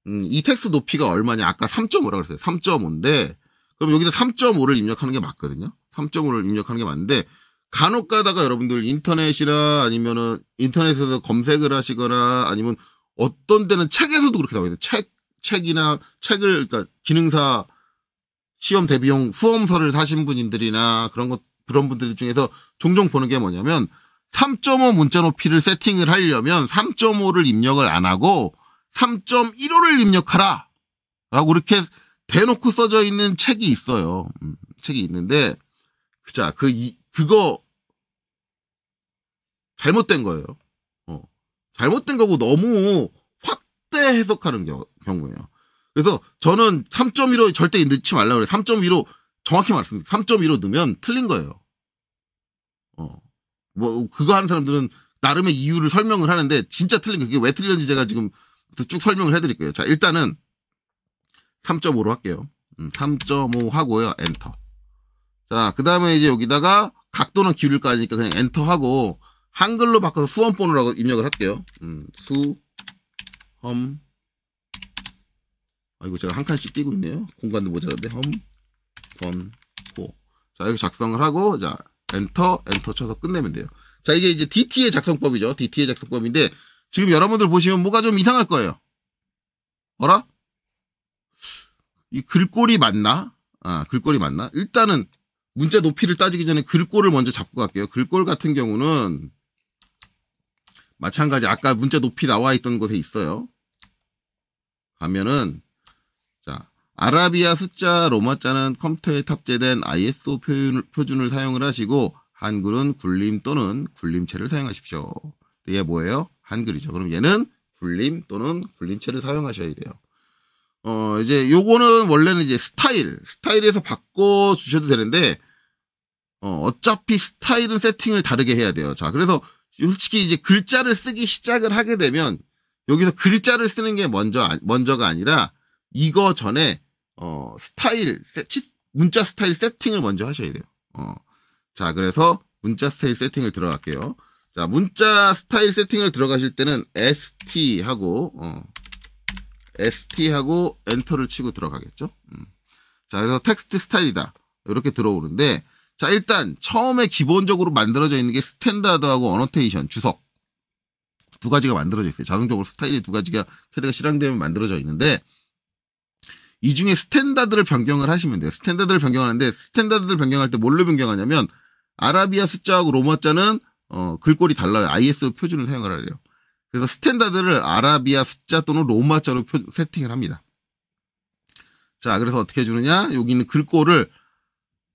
이 텍스트 높이가 얼마냐? 아까 3.5라고 그랬어요. 3.5인데, 그럼 여기다 3.5를 입력하는 게 맞거든요. 3.5를 입력하는 게 맞는데, 간혹 가다가 여러분들 인터넷이나 아니면은 인터넷에서 검색을 하시거나 아니면 어떤 데는 책에서도 그렇게 나와요. 책이나 책을, 그러니까 기능사 시험 대비용 수험서를 사신 분들이나 그런 분들 중에서 종종 보는 게 뭐냐면 3.5 문자 높이를 세팅을 하려면 3.5를 입력을 안 하고 3.15를 입력하라 라고 이렇게 대놓고 써져 있는 책이 있어요. 책이 있는데, 그거 잘못된 거예요. 잘못된 거고 너무 확대 해석하는 경우예요. 그래서 저는 3.15 절대 넣지 말라고 그래요. 3.15 정확히 말씀드립니다. 3.15 넣으면 틀린 거예요. 뭐 그거 하는 사람들은 나름의 이유를 설명을 하는데 진짜 틀린 게 그게 왜 틀렸는지 제가 지금 쭉 설명을 해드릴 거예요. 자, 일단은 3.5로 할게요. 3.5 하고요. 엔터. 자, 그 다음에 이제 여기다가 각도는 기울일 거 아니니까 그냥 엔터 하고 한글로 바꿔서 수험번호라고 입력을 할게요. 수험. 이거 제가 한 칸씩 띄고 있네요. 공간도 모자란데. 번호. 자, 이렇게 작성을 하고, 자, 엔터 쳐서 끝내면 돼요. 자, 이게 이제 DT의 작성법이죠. DT의 작성법인데, 지금 여러분들 보시면 뭐가 좀 이상할 거예요. 어라? 이 글꼴이 맞나? 글꼴이 맞나? 일단은 문자 높이를 따지기 전에 글꼴을 먼저 잡고 갈게요. 글꼴 같은 경우는 마찬가지 아까 문자 높이 나와 있던 곳에 있어요. 가면은 자, 아라비아 숫자 로마자는 컴퓨터에 탑재된 ISO 표준을 사용을 하시고 한글은 굴림 또는 굴림체를 사용하십시오. 이게 뭐예요? 한글이죠. 그럼 얘는 굴림 또는 굴림체를 사용하셔야 돼요. 이제 요거는 원래는 이제 스타일에서 바꿔 주셔도 되는데 어차피 스타일은 세팅을 다르게 해야 돼요. 자, 그래서 솔직히 이제 글자를 쓰기 시작을 하게 되면 여기서 글자를 쓰는 게 먼저가 아니라 이거 전에 문자 스타일 세팅을 먼저 하셔야 돼요. 자, 그래서 문자 스타일 세팅을 들어갈게요. 자, 문자 스타일 세팅을 들어가실 때는 ST하고 엔터를 치고 들어가겠죠. 자, 그래서 텍스트 스타일이다. 이렇게 들어오는데 자, 일단 처음에 기본적으로 만들어져 있는 게 스탠다드하고 어노테이션, 주석 두 가지가 만들어져 있어요. 자동적으로 스타일이 두 가지가 캐드가 실행되면 만들어져 있는데 이 중에 스탠다드를 변경을 하시면 돼요. 스탠다드를 변경하는데 스탠다드를 변경할 때 뭘로 변경하냐면 아라비아 숫자하고 로마자는 글꼴이 달라요. ISO 표준을 사용을 하래요. 그래서 스탠다드를 아라비아 숫자 또는 로마자로 세팅을 합니다. 자, 그래서 어떻게 해주느냐? 여기 있는 글꼴을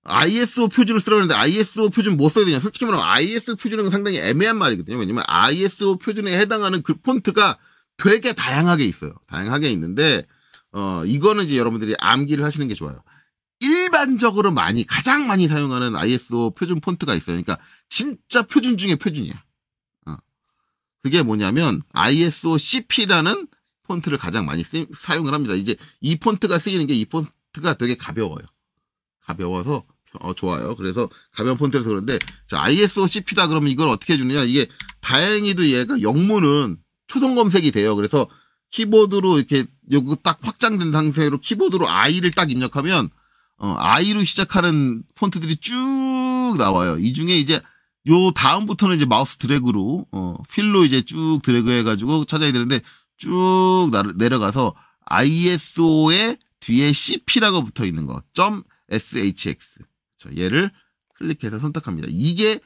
ISO 표준을 쓰라고 하는데 ISO 표준 뭐 써야 되냐? 솔직히 말하면 ISO 표준은 상당히 애매한 말이거든요. 왜냐면 ISO 표준에 해당하는 그 폰트가 되게 다양하게 있어요. 다양하게 있는데 이거는 이제 여러분들이 암기를 하시는 게 좋아요. 일반적으로 가장 많이 사용하는 ISO 표준 폰트가 있어요. 그러니까 진짜 표준 중에 표준이야. 그게 뭐냐면 ISO CP라는 폰트를 가장 많이 사용을 합니다. 이제 이 폰트가 쓰이는 게 이 폰트가 되게 가벼워요. 가벼워서 좋아요. 그래서 가벼운 폰트를 그러는데 자, ISO CP다 그러면 이걸 어떻게 해주느냐? 이게 다행히도 얘가 영문은 초성 검색이 돼요. 그래서 키보드로 이렇게 요거 딱 확장된 상태로 키보드로 I를 딱 입력하면 I로 시작하는 폰트들이 쭉 나와요. 이 중에 이제 요 다음부터는 이제 마우스 드래그로 휠로 이제 쭉 드래그 해가지고 찾아야 되는데 쭉 내려가서 ISO의 뒤에 CP라고 붙어 있는 거 .shx 얘를 클릭해서 선택합니다. 이게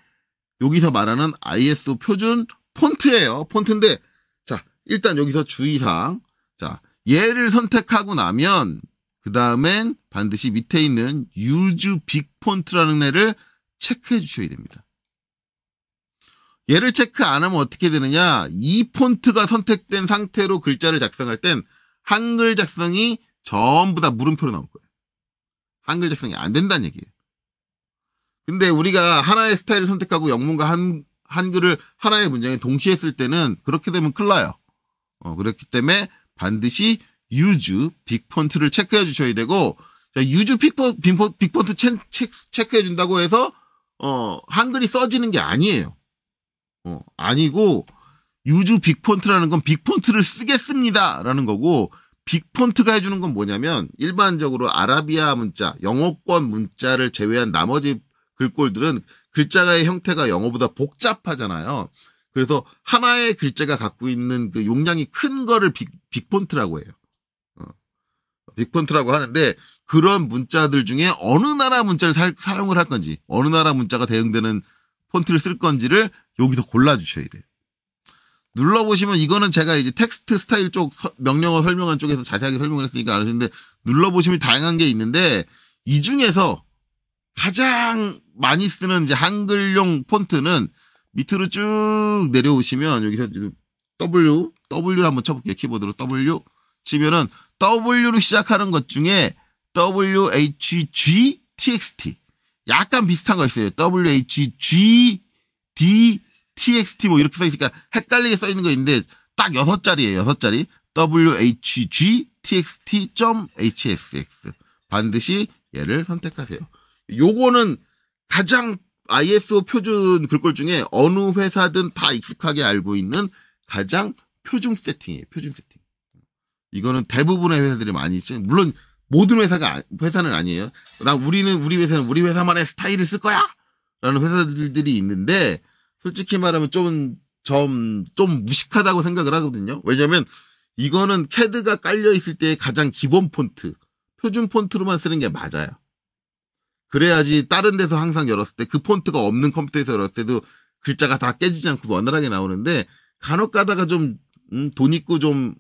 여기서 말하는 ISO 표준 폰트예요. 폰트인데 자, 일단 여기서 주의사항. 자, 얘를 선택하고 나면 그 다음엔 반드시 밑에 있는 Use Big Font라는 애를 체크해 주셔야 됩니다. 얘를 체크 안 하면 어떻게 되느냐? 이 폰트가 선택된 상태로 글자를 작성할 땐 한글 작성이 전부 다 물음표로 나올 거예요. 한글 작성이 안 된다는 얘기예요. 근데 우리가 하나의 스타일을 선택하고 영문과 한글을 하나의 문장에 동시에 쓸 때는 그렇게 되면 큰일 나요. 그렇기 때문에 반드시 Use Big Font를 체크해 주셔야 되고, 자, Use Big Font 체크해 준다고 해서, 한글이 써지는 게 아니에요. 아니고, Use Big Font라는 건 빅 폰트를 쓰겠습니다. 라는 거고, 빅 폰트가 해주는 건 뭐냐면, 일반적으로 아라비아 문자, 영어권 문자를 제외한 나머지 글꼴들은 글자의 형태가 영어보다 복잡하잖아요. 그래서 하나의 글자가 갖고 있는 그 용량이 큰 거를 빅 폰트라고 해요. 빅 폰트라고 하는데 그런 문자들 중에 어느 나라 문자를 사용을 할 건지, 어느 나라 문자가 대응되는 폰트를 쓸 건지를 여기서 골라주셔야 돼요. 눌러보시면 이거는 제가 이제 텍스트 스타일 쪽 명령어 설명한 쪽에서 자세하게 설명을 했으니까 아시는데 눌러보시면 다양한 게 있는데 이 중에서 가장 많이 쓰는 이제 한글용 폰트는 밑으로 쭉 내려오시면 여기서 W를 한번 쳐볼게요. 키보드로 W 치면은 W로 시작하는 것 중에 WHG TXT 약간 비슷한 거 있어요. WHG DT txt 뭐 이렇게 써있으니까 헷갈리게 써있는 거 있는데 딱 6자리예요. 6자리. whg.txt.hsx. 반드시 얘를 선택하세요. 요거는 가장 ISO 표준 글꼴 중에 어느 회사든 다 익숙하게 알고 있는 가장 표준 세팅이에요. 표준 세팅. 이거는 대부분의 회사들이 많이 있죠. 물론 모든 회사는 아니에요. 우리 회사는 우리 회사만의 스타일을 쓸 거야! 라는 회사들이 있는데, 솔직히 말하면 좀 무식하다고 생각을 하거든요. 왜냐면, 이거는 CAD가 깔려있을 때 가장 기본 폰트, 표준 폰트로만 쓰는 게 맞아요. 그래야지 다른 데서 항상 열었을 때 그 폰트가 없는 컴퓨터에서 열었을 때도 글자가 다 깨지지 않고 원활하게 나오는데, 간혹 가다가 좀, 돈 있고 좀,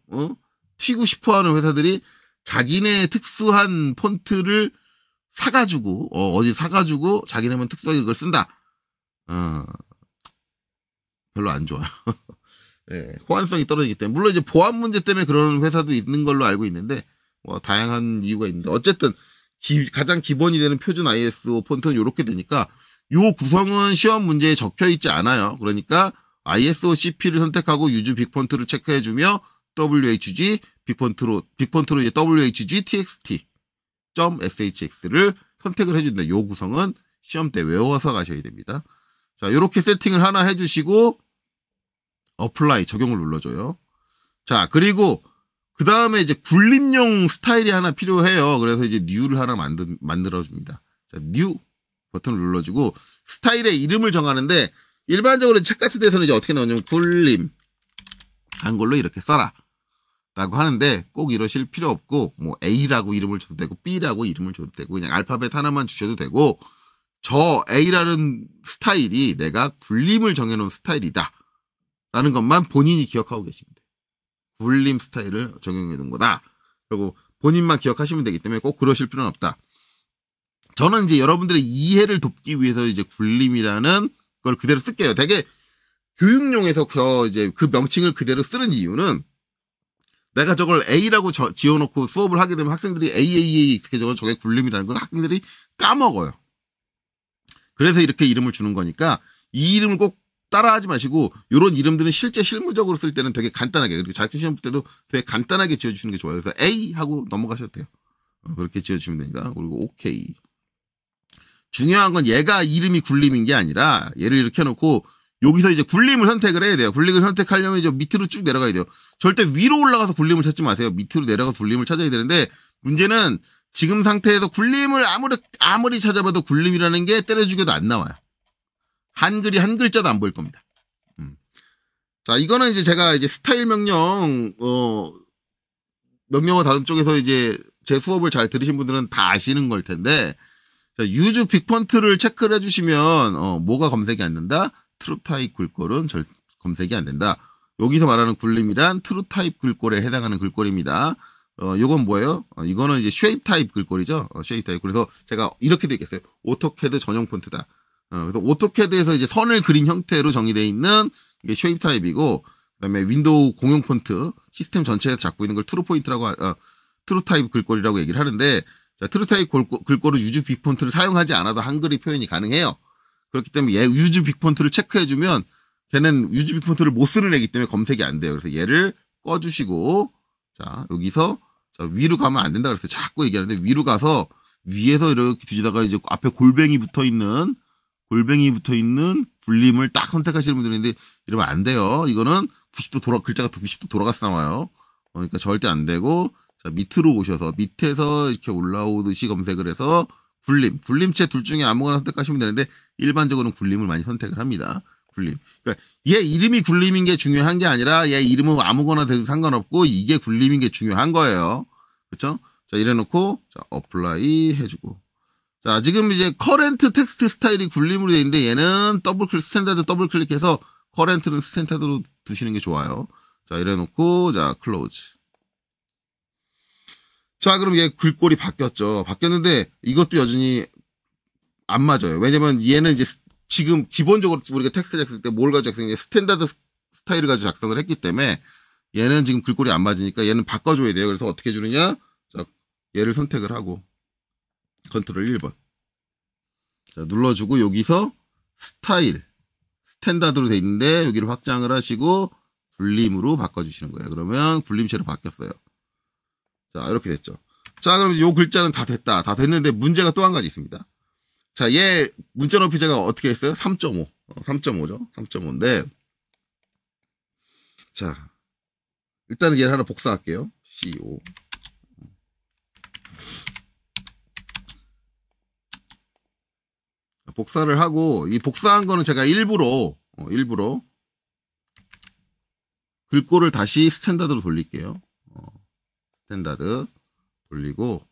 튀고 싶어 하는 회사들이 자기네 특수한 폰트를 사가지고, 어디 사가지고 자기네만 특수하게 그걸 쓴다. 별로 안 좋아요. 네, 호환성이 떨어지기 때문에. 물론 이제 보안 문제 때문에 그런 회사도 있는 걸로 알고 있는데, 뭐, 다양한 이유가 있는데, 어쨌든, 가장 기본이 되는 표준 ISO 폰트는 이렇게 되니까, 요 구성은 시험 문제에 적혀 있지 않아요. 그러니까, ISO CP를 선택하고 유즈 빅폰트를 체크해주며, WHG, 빅폰트로 이제 WHG TXT.SHX를 선택을 해준다. 요 구성은 시험 때 외워서 가셔야 됩니다. 자, 요렇게 세팅을 하나 해주시고, 어플라이 적용을 눌러줘요. 자, 그리고 그 다음에 이제 굴림용 스타일이 하나 필요해요. 그래서 이제 뉴를 하나 만들어줍니다. 자, 뉴 버튼을 눌러주고 스타일의 이름을 정하는데 일반적으로 책 같은 데서는 이제 어떻게 나오냐면 굴림 한글로 이렇게 써라 라고 하는데 꼭 이러실 필요 없고 뭐 A라고 이름을 줘도 되고 B라고 이름을 줘도 되고 그냥 알파벳 하나만 주셔도 되고 저 A라는 스타일이 내가 굴림을 정해놓은 스타일이다 라는 것만 본인이 기억하고 계십니다. 굴림 스타일을 적용해 둔 거다. 그리고 본인만 기억하시면 되기 때문에 꼭 그러실 필요는 없다. 저는 이제 여러분들의 이해를 돕기 위해서 이제 굴림이라는 걸 그대로 쓸게요. 되게 교육용에서 이제 그 명칭을 그대로 쓰는 이유는 내가 저걸 A라고 지어놓고 수업을 하게 되면 학생들이 AAA 익숙해져서 저게 굴림이라는 걸 학생들이 까먹어요. 그래서 이렇게 이름을 주는 거니까 이 이름을 꼭 따라하지 마시고 이런 이름들은 실제 실무적으로 쓸 때는 되게 간단하게 그리고 자격증 시험 볼 때도 되게 간단하게 지어주시는 게 좋아요. 그래서 A 하고 넘어가셔도 돼요. 그렇게 지어주시면 됩니다. 그리고 OK. 중요한 건 얘가 이름이 굴림인 게 아니라 얘를 이렇게 해놓고 여기서 이제 굴림을 선택을 해야 돼요. 굴림을 선택하려면 이제 밑으로 쭉 내려가야 돼요. 절대 위로 올라가서 굴림을 찾지 마세요. 밑으로 내려가서 굴림을 찾아야 되는데 문제는 지금 상태에서 굴림을 아무리 찾아봐도 굴림이라는 게 때려 죽여도 안 나와요. 한글이 한 글자도 안 보일 겁니다. 자, 이거는 이제 제가 이제 스타일 명령어 다른 쪽에서 이제 제 수업을 잘 들으신 분들은 다 아시는 걸 텐데, 자, 유즈 빅폰트를 체크를 해주시면, 뭐가 검색이 안 된다? 트루타입 글꼴은 검색이 안 된다. 여기서 말하는 굴림이란 트루타입 글꼴에 해당하는 글꼴입니다. 요건 뭐예요? 이거는 이제 쉐입 타입 글꼴이죠. 쉐입 타입. 그래서 제가 이렇게 되어 있겠어요. 오토캐드 전용 폰트다. 그래서 오토캐드에서 이제 선을 그린 형태로 정의되어 있는 이게 쉐입 타입이고, 그다음에 윈도우 공용 폰트 시스템 전체에서 잡고 있는 걸 트루 포인트라고 트루 타입 글꼴이라고 얘기를 하는데, 자, 트루 타입 글꼴을 유즈 빅 폰트를 사용하지 않아도 한글이 표현이 가능해요. 그렇기 때문에 얘 유즈 빅 폰트를 체크해주면 걔는 유즈 빅 폰트를 못 쓰는 애기 때문에 검색이 안 돼요. 그래서 얘를 꺼주시고, 자, 여기서 자, 위로 가면 안 된다 그랬어요. 자꾸 얘기하는데 위로 가서 위에서 이렇게 뒤지다가 이제 앞에 골뱅이 붙어 있는 굴림을 딱 선택하시는 분들이 있는데 이러면 안 돼요. 이거는 90도 글자가 90도 돌아가서 나와요. 그러니까 절대 안 되고, 자, 밑으로 오셔서 밑에서 이렇게 올라오듯이 검색을 해서 굴림체 둘 중에 아무거나 선택하시면 되는데 일반적으로는 굴림을 많이 선택을 합니다. 굴림. 그러니까 얘 이름이 굴림인 게 중요한 게 아니라 얘 이름은 아무거나 돼도 상관없고 이게 굴림인 게 중요한 거예요. 그렇죠? 자, 이래놓고 자, 어플라이 해주고. 자, 지금 이제 커렌트 텍스트 스타일이 굴림으로 되어 있는데 얘는 스탠다드 더블 클릭해서 커렌트는 스탠다드로 두시는 게 좋아요. 자, 이래놓고 자, 클로즈. 자, 그럼 얘 글꼴이 바뀌었죠. 바뀌었는데 이것도 여전히 안 맞아요. 왜냐면 얘는 이제 지금 기본적으로 우리가 텍스트 작성할 때 뭘 가지고 작성해? 스탠다드 스타일을 가지고 작성을 했기 때문에 얘는 지금 글꼴이 안 맞으니까 얘는 바꿔줘야 돼요. 그래서 어떻게 해주느냐? 자, 얘를 선택을 하고 컨트롤 1번. 자, 눌러주고 여기서 스타일 스탠다드로 돼 있는데 여기를 확장을 하시고 불림으로 바꿔주시는 거예요. 그러면 불림체로 바뀌었어요. 자, 이렇게 됐죠. 자, 그럼 요 글자는 다 됐다. 다 됐는데 문제가 또 한 가지 있습니다. 자, 얘 문자 높이 제가 어떻게 했어요? 3.5. 3.5죠. 3.5인데 자, 일단은 얘를 하나 복사할게요. CO. 복사를 하고 이 복사한 거는 제가 일부러 글꼴을 다시 스탠다드로 돌릴게요. 스탠다드 돌리고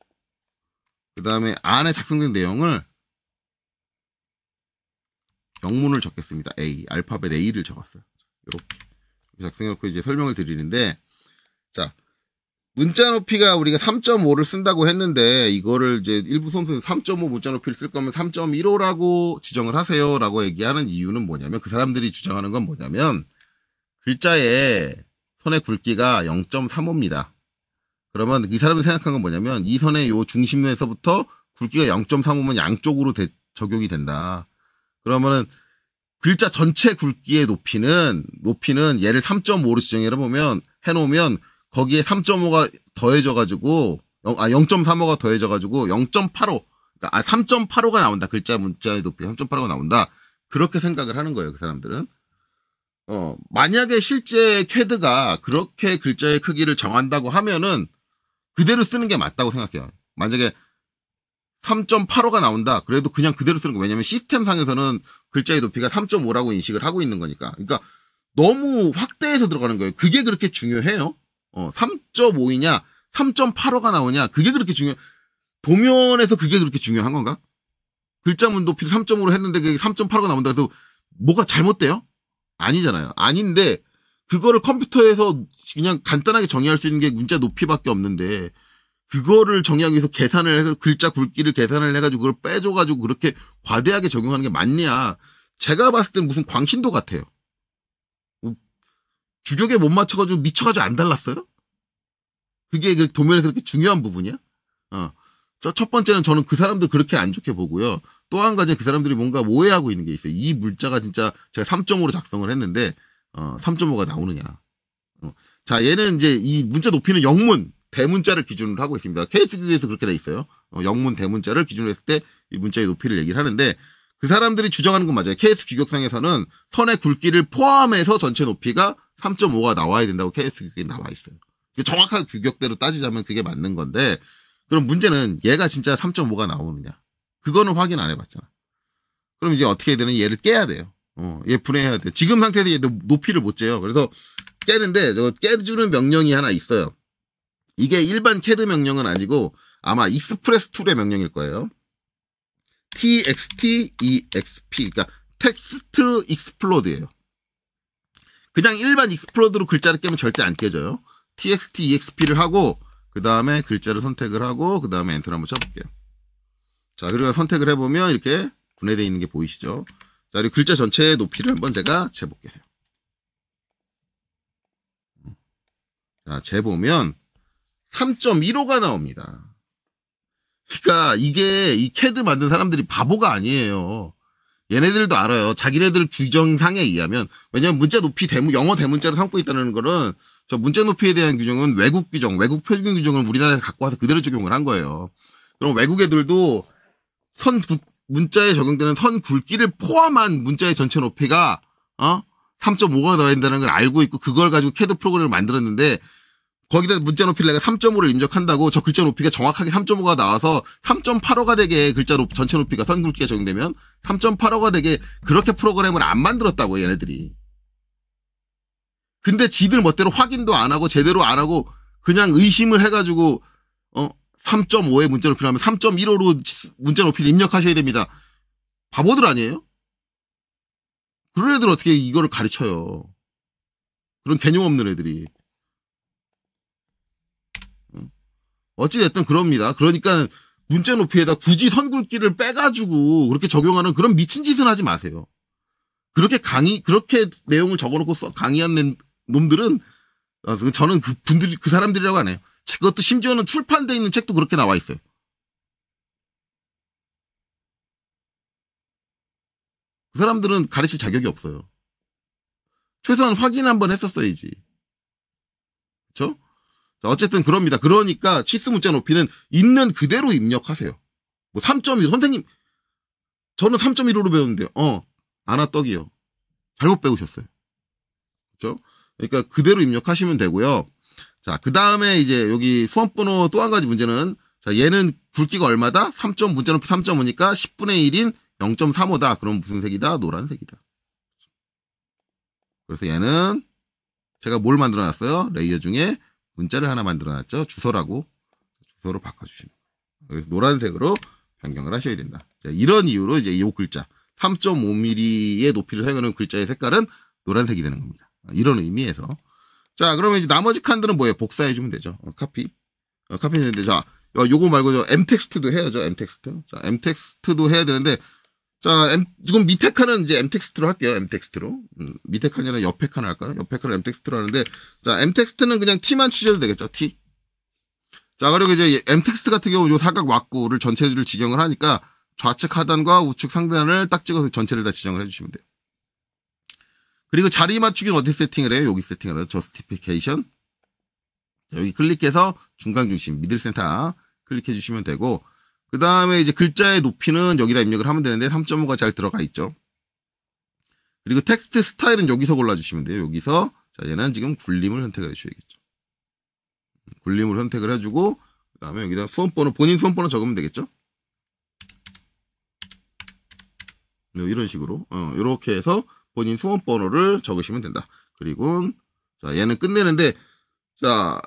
그 다음에 안에 작성된 내용을 영문을 적겠습니다. A, 알파벳 A를 적었어요. 이렇게 작성해놓고 이제 설명을 드리는데, 자, 문자 높이가 우리가 3.5를 쓴다고 했는데, 이거를 이제 일부 수험생은 3.5 문자 높이를 쓸 거면 3.15라고 지정을 하세요. 라고 얘기하는 이유는 뭐냐면, 그 사람들이 주장하는 건 뭐냐면, 글자의 선의 굵기가 0.35입니다. 그러면 이 사람들이 생각한 건 뭐냐면, 이 선의 요 중심에서부터 굵기가 0.35면 양쪽으로 적용이 된다. 그러면은, 글자 전체 굵기의 높이는 얘를 3.5로 해놓으면 거기에 3.5가 더해져가지고 0.35가 더해져가지고 0.85 그러니까 3.85가 나온다. 글자 문자의 높이 3.85가 나온다. 그렇게 생각을 하는 거예요. 그 사람들은. 만약에 실제 캐드가 그렇게 글자의 크기를 정한다고 하면은 그대로 쓰는 게 맞다고 생각해요. 만약에 3.85가 나온다. 그래도 그냥 그대로 쓰는 거. 왜냐면 시스템상에서는 글자의 높이가 3.5라고 인식을 하고 있는 거니까. 그러니까 너무 확대해서 들어가는 거예요. 그게 그렇게 중요해요. 3.5이냐 3.85가 나오냐 그게 그렇게 도면에서 그게 그렇게 중요한 건가? 글자 문 높이를 3.5로 했는데 그게 3.85가 나온다 해서 뭐가 잘못돼요? 아니잖아요. 아닌데 그거를 컴퓨터에서 그냥 간단하게 정의할 수 있는 게 문자 높이밖에 없는데 그거를 정의하기 위해서 계산을 해서 글자 굵기를 계산을 해가지고 그걸 빼줘가지고 그렇게 과대하게 적용하는 게 맞냐? 제가 봤을 땐 무슨 광신도 같아요. 주격에 못 맞춰가지고 미쳐가지고 안 달랐어요? 그게 도면에서 그렇게 중요한 부분이야? 첫 번째는 저는 그 사람들 그렇게 안 좋게 보고요. 또 한 가지는 그 사람들이 뭔가 오해하고 있는 게 있어요. 이 물자가 진짜 제가 3.5로 작성을 했는데 3.5가 나오느냐? 자, 얘는 이제 이 문자 높이는 영문 대문자를 기준으로 하고 있습니다. 케이스 규격에서 그렇게 돼 있어요. 영문 대문자를 기준으로 했을 때 이 문자의 높이를 얘기를 하는데 그 사람들이 주장하는 건 맞아요. 케이스 규격상에서는 선의 굵기를 포함해서 전체 높이가 3.5가 나와야 된다고 케이스 규격이 나와 있어요. 정확하게 규격대로 따지자면 그게 맞는 건데 그럼 문제는 얘가 진짜 3.5가 나오느냐. 그거는 확인 안 해봤잖아. 그럼 이제 어떻게 해야 되는 얘를 깨야 돼요. 얘 분해해야 돼. 지금 상태에서 얘 높이를 못 재요. 그래서 깨는데 저 깨주는 명령이 하나 있어요. 이게 일반 캐드 명령은 아니고 아마 익스프레스 툴의 명령일 거예요. txt-exp 그러니까 텍스트 익스플로드예요. 그냥 일반 익스플로드로 글자를 깨면 절대 안 깨져요. txt-exp를 하고 그 다음에 글자를 선택을 하고 그 다음에 엔터를 한번 쳐볼게요. 자, 그리고 선택을 해보면 이렇게 분해되어 있는 게 보이시죠? 자, 그리고 글자 전체의 높이를 한번 제가 재볼게요. 자, 재보면 3.15가 나옵니다. 그러니까 이게 이 캐드 만든 사람들이 바보가 아니에요. 얘네들도 알아요. 자기네들 규정상에 의하면 왜냐면 문자 높이 영어 대문자를 삼고 있다는 거는 저 문자 높이에 대한 규정은 외국 규정, 외국 표준 규정을 우리나라에서 갖고 와서 그대로 적용을 한 거예요. 그럼 외국 애들도 문자에 적용되는 선 굵기를 포함한 문자의 전체 높이가 3.5가 나와야 된다는 걸 알고 있고 그걸 가지고 캐드 프로그램을 만들었는데 거기다 문자 높이를 내가 3.5를 입력한다고 저 글자 높이가 정확하게 3.5가 나와서 3.85가 되게 글자 전체 높이가 선 굵기가 적용되면 3.85가 되게 그렇게 프로그램을 안 만들었다고 얘네들이. 근데 지들 멋대로 확인도 안 하고 제대로 안 하고 그냥 의심을 해가지고 3.5의 문자 높이를 하면 3.15로 문자 높이를 입력하셔야 됩니다. 바보들 아니에요? 그런 애들 어떻게 이거를 가르쳐요. 그런 개념 없는 애들이. 어찌됐든 그럽니다. 그러니까 문자 높이에다 굳이 선 굵기를 빼가지고 그렇게 적용하는 그런 미친 짓은 하지 마세요. 그렇게 내용을 적어놓고 강의한 놈들은 저는 그 사람들이라고 안 해요. 그것도 심지어는 출판되어 있는 책도 그렇게 나와 있어요. 그 사람들은 가르칠 자격이 없어요. 최소한 확인 한번 했었어야지. 그쵸? 자, 어쨌든 그럽니다. 그러니까 치수 문자 높이는 있는 그대로 입력하세요. 뭐 3.1, 선생님, 저는 3.15로 배웠는데요. 아나 떡이요. 잘못 배우셨어요. 그쵸? 그러니까 그대로 입력하시면 되고요. 자, 그 다음에 이제 여기 수험번호 또 한 가지 문제는, 자, 얘는 굵기가 얼마다? 3. 문자 높이 3.5니까 10분의 1인 0.35다. 그럼 무슨 색이다? 노란색이다. 그래서 얘는 제가 뭘 만들어 놨어요? 레이어 중에 문자를 하나 만들어 놨죠. 주소라고. 주소로 바꿔주시는 거예요. 그래서 노란색으로 변경을 하셔야 된다. 자, 이런 이유로 이제 이 글자 3.5mm의 높이를 사용하는 글자의 색깔은 노란색이 되는 겁니다. 이런 의미에서. 자, 그러면 이제 나머지 칸들은 뭐예요? 복사해주면 되죠. 카피. 카피 되는데, 자, 요거 말고 저 M텍스트도 해야죠. M텍스트. 자, M텍스트도 해야 되는데, 자, 지금 밑에 칸은 이제 M텍스트로 할게요. M텍스트로. 밑에 칸이 아니라 옆에 칸을 할까요? 옆에 칸을 M텍스트로 하는데, 자, M텍스트는 그냥 T만 치셔도 되겠죠. T. 자, 그리고 이제 M텍스트 같은 경우 요 사각 왁구를 전체를 지정을 하니까 좌측 하단과 우측 상단을 딱 찍어서 전체를 다 지정을 해주시면 돼요. 그리고 자리 맞추기는 어디 세팅을 해요? 여기 세팅을 해요. 저스티피케이션. 여기 클릭해서 중간 중심, 미들 센터 클릭해 주시면 되고, 그 다음에 이제 글자의 높이는 여기다 입력을 하면 되는데 3.5가 잘 들어가 있죠. 그리고 텍스트 스타일은 여기서 골라주시면 돼요. 여기서. 자, 얘는 지금 굴림을 선택을 해주셔야겠죠. 굴림을 선택을 해주고, 그 다음에 여기다 수험번호, 본인 수험번호 적으면 되겠죠. 이런 식으로. 이렇게 해서 본인 수험번호를 적으시면 된다. 그리고, 자, 얘는 끝내는데, 자,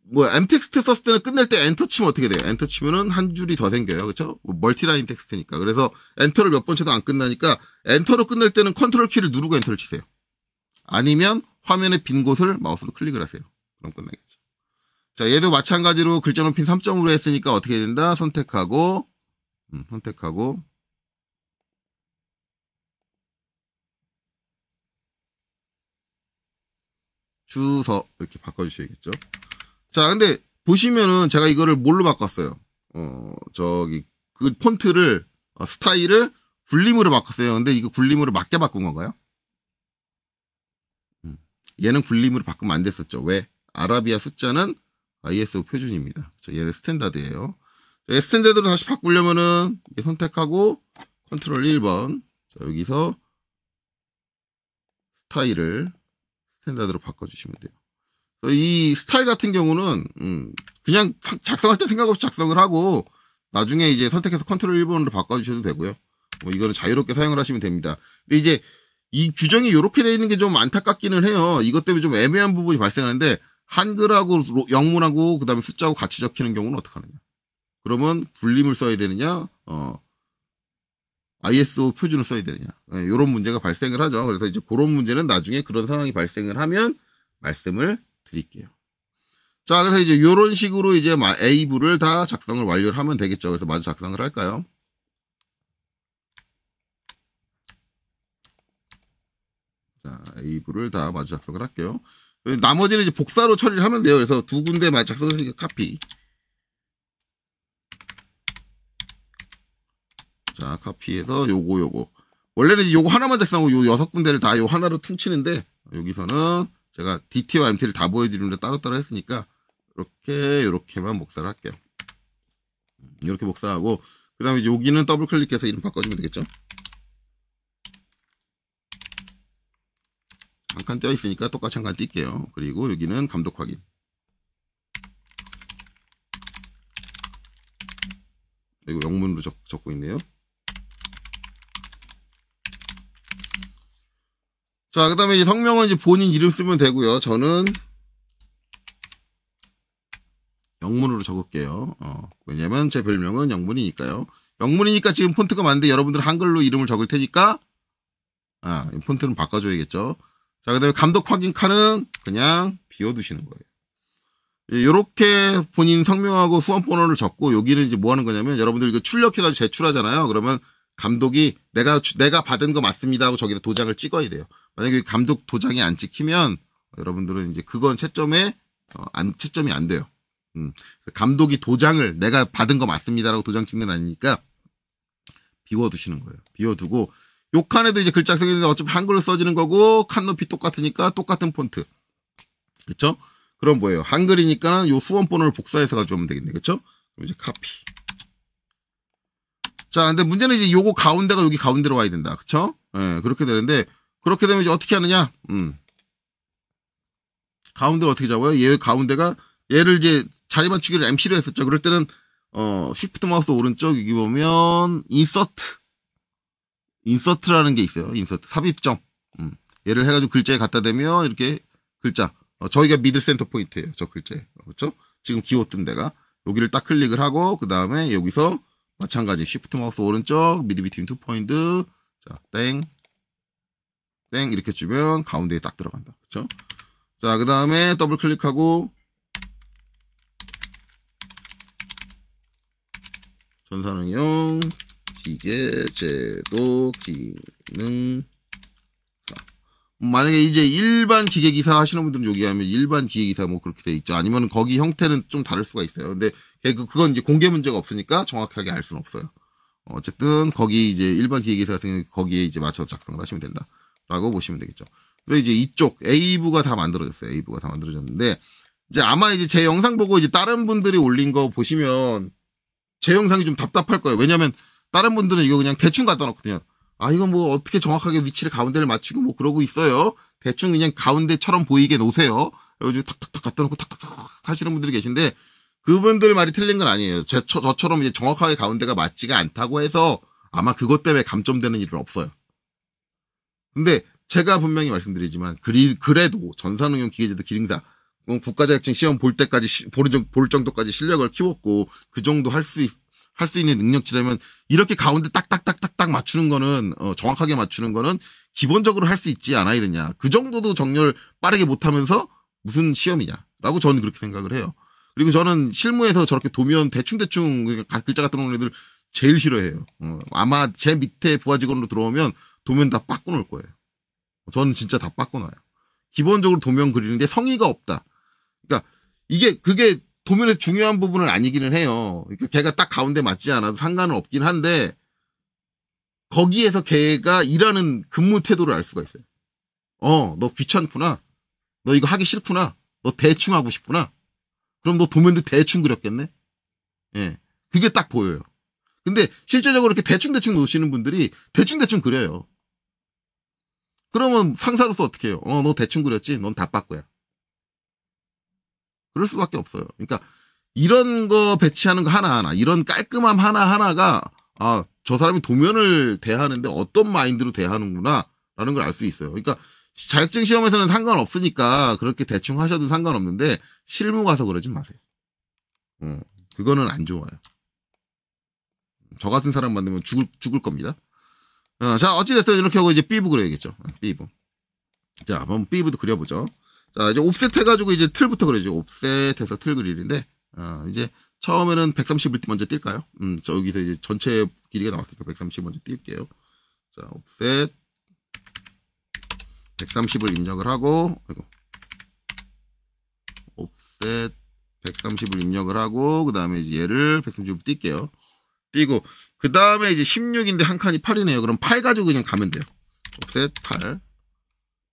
M텍스트 썼을 때는 끝낼 때 엔터 치면 어떻게 돼요? 엔터 치면은 한 줄이 더 생겨요. 그쵸? 멀티라인 텍스트니까. 그래서 엔터를 몇 번 쳐도 안 끝나니까 엔터로 끝낼 때는 컨트롤 키를 누르고 엔터를 치세요. 아니면 화면의 빈 곳을 마우스로 클릭을 하세요. 그럼 끝나겠죠. 자, 얘도 마찬가지로 글자 높이 3.5로 했으니까 어떻게 된다? 선택하고, 주소 이렇게 바꿔주셔야겠죠. 자, 근데 보시면은 제가 이거를 뭘로 바꿨어요? 그 폰트를 스타일을 굴림으로 바꿨어요. 근데 이거 굴림으로 맞게 바꾼 건가요? 얘는 굴림으로 바꾸면 안 됐었죠. 왜? 아라비아 숫자는 ISO 표준입니다. 얘는 스탠다드예요. 자, 스탠다드로 다시 바꾸려면은 선택하고 컨트롤 1번. 자, 여기서 스타일을 스탠다드로 바꿔주시면 돼요. 이 스타일 같은 경우는 그냥 작성할 때 생각 없이 작성을 하고 나중에 이제 선택해서 컨트롤 1번으로 바꿔주셔도 되고요. 뭐 이거는 자유롭게 사용을 하시면 됩니다. 근데 이제 이 규정이 이렇게 되어 있는 게 좀 안타깝기는 해요. 이것 때문에 좀 애매한 부분이 발생하는데 한글하고 영문하고 그다음에 숫자하고 같이 적히는 경우는 어떻게 하느냐? 그러면 굴림을 써야 되느냐? ISO 표준을 써야 되느냐? 이런 문제가 발생을 하죠. 그래서 이제 그런 문제는 나중에 그런 상황이 발생을 하면 말씀을 드릴게요. 자, 그래서 이제 이런 식으로 이제 A부를 다 작성을 완료를 하면 되겠죠. 그래서 마저 작성을 할까요? 자, A부를 다 마저 작성을 할게요. 나머지는 이제 복사로 처리를 하면 돼요. 그래서 두 군데 마저 작성을 했으니까 카피. 자, 카피해서 요거. 원래는 이제 요거 하나만 작성하고 요 6군데를 다 요 하나로 퉁치는데 여기서는 제가 DT와 MT를 다 보여드리는데 따로따로 했으니까 이렇게만 복사를 할게요. 이렇게 복사하고 그 다음에 여기는 더블 클릭해서 이름 바꿔주면 되겠죠. 한 칸 떼어 있으니까 똑같이 한 칸 띄게요. 그리고 여기는 감독 확인. 이거 영문으로 적고 있네요. 자, 그 다음에 이제 성명은 이제 본인 이름 쓰면 되고요. 저는 영문으로 적을게요. 왜냐면 제 별명은 영문이니까요. 영문이니까 지금 폰트가 많은데 여러분들 한글로 이름을 적을 테니까, 폰트는 바꿔줘야겠죠. 자, 그 다음에 감독 확인 칸은 그냥 비워두시는 거예요. 이렇게 본인 성명하고 수험번호를 적고, 여기는 이제 뭐 하는 거냐면, 여러분들 이거 출력해가지고 제출하잖아요. 그러면 감독이 내가 받은 거 맞습니다 하고 저기다 도장을 찍어야 돼요. 만약에 감독 도장이 안 찍히면 여러분들은 이제 그건 채점이 안 돼요. 감독이 도장을 내가 받은 거 맞습니다라고 도장 찍는 거 아니니까 비워두시는 거예요. 비워두고 요 칸에도 이제 글자 생기는데 어차피 한글로 써지는 거고, 칸 높이 똑같으니까 똑같은 폰트. 그쵸? 그럼 뭐예요? 한글이니까 요 수원 번호를 복사해서 가져오면 되겠네. 그쵸? 그럼 이제 카피. 자, 근데 문제는 이제 요거 가운데가 여기 가운데로 와야 된다. 그쵸? 예, 그렇게 되는데, 그렇게 되면 이제 어떻게 하느냐? 가운데를 어떻게 잡아요? 얘 가운데가, 얘를 이제 자리 맞추기를 MC로 했었죠. 그럴 때는, 쉬프트 마우스 오른쪽, 여기 보면, 인서트라는 게 있어요. 인서트. 삽입점. 얘를 해가지고 글자에 갖다 대면, 이렇게 글자. 저희가 미들 센터 포인트예요. 저 글자에. 그렇죠? 지금 기호 뜬 데가. 여기를 딱 클릭을 하고, 그 다음에 여기서 마찬가지. 쉬프트 마우스 오른쪽, 미드 비트윈 투 포인트. 자, 땡. 이렇게 주면 가운데에 딱 들어간다. 그렇죠? 자, 그 다음에 더블 클릭하고, 전산응용, 기계, 제도, 기능. 만약에 이제 일반 기계기사 하시는 분들은 여기 하면 일반 기계기사 뭐 그렇게 돼 있죠. 아니면 거기 형태는 좀 다를 수가 있어요. 근데 그건 이제 공개 문제가 없으니까 정확하게 알 수는 없어요. 어쨌든 거기 이제 일반 기계기사 같은 경우는 거기에 이제 맞춰서 작성을 하시면 된다라고 보시면 되겠죠. 그래서 이제 이쪽 A부가 다 만들어졌어요. A부가 다 만들어졌는데 이제 아마 이제 제 영상 보고 이제 다른 분들이 올린 거 보시면 제 영상이 좀 답답할 거예요. 왜냐면 다른 분들은 이거 그냥 대충 갖다 놓거든요. 아, 이건 뭐 어떻게 정확하게 위치를 가운데를 맞추고 뭐 그러고 있어요. 대충 그냥 가운데처럼 보이게 놓으세요. 그래가지고 탁탁탁 갖다 놓고 탁탁탁 하시는 분들이 계신데 그분들 말이 틀린 건 아니에요. 저처럼 이제 정확하게 가운데가 맞지가 않다고 해서 아마 그것 때문에 감점되는 일은 없어요. 근데 제가 분명히 말씀드리지만 그래도 전산응용 기계제도 기능사 국가자격증 시험 볼 때까지 볼 정도까지 실력을 키웠고 그 정도 할 수 있는 능력치라면 이렇게 가운데 딱딱딱딱딱 맞추는 거는 정확하게 맞추는 거는 기본적으로 할 수 있지 않아야 되냐. 그 정도도 정렬 빠르게 못하면서 무슨 시험이냐라고 저는 그렇게 생각을 해요. 그리고 저는 실무에서 저렇게 도면 대충대충 글자 같은 거 애들 제일 싫어해요. 아마 제 밑에 부하 직원으로 들어오면 도면 다 바꿔놓을 거예요. 저는 진짜 다 바꿔놔요. 기본적으로 도면 그리는데 성의가 없다. 그러니까 그게 도면에서 중요한 부분은 아니기는 해요. 그러니까 걔가 딱 가운데 맞지 않아도 상관은 없긴 한데 거기에서 걔가 일하는 근무 태도를 알 수가 있어요. 너 귀찮구나. 너 이거 하기 싫구나. 너 대충 하고 싶구나. 그럼 너 도면도 대충 그렸겠네. 예, 그게 딱 보여요. 근데 실제적으로 이렇게 대충대충 놓으시는 분들이 대충대충 그려요. 그러면 상사로서 어떻게 해요? 너 대충 그렸지? 넌 다 빠꾸야. 그럴 수밖에 없어요. 그러니까 이런 거 배치하는 거 하나하나, 이런 깔끔함 하나하나가 저 사람이 도면을 대하는데 어떤 마인드로 대하는구나 라는 걸 알 수 있어요. 그러니까 자격증 시험에서는 상관없으니까 그렇게 대충 하셔도 상관없는데 실무 가서 그러지 마세요. 그거는 안 좋아요. 저 같은 사람 만들면 죽을 겁니다. 자, 어찌됐든 이렇게 하고 이제 B부 그려야겠죠. B부. 자, 한번 B부도 그려보죠. 자, 이제 옵셋 해가지고 이제 틀부터 그려야죠. 옵셋해서 틀 그리는데, 이제 처음에는 130을 먼저 뛸까요? 여기서 이제 전체 길이가 나왔으니까 130 먼저 뛸게요. 자, 옵셋 130을 입력을 하고, 옵셋 130을 입력을 하고, 그 다음에 이제 얘를 130을 뛸게요. 띄고, 그 다음에 이제 16인데 한 칸이 8이네요. 그럼 8 가지고 그냥 가면 돼요. 옵셋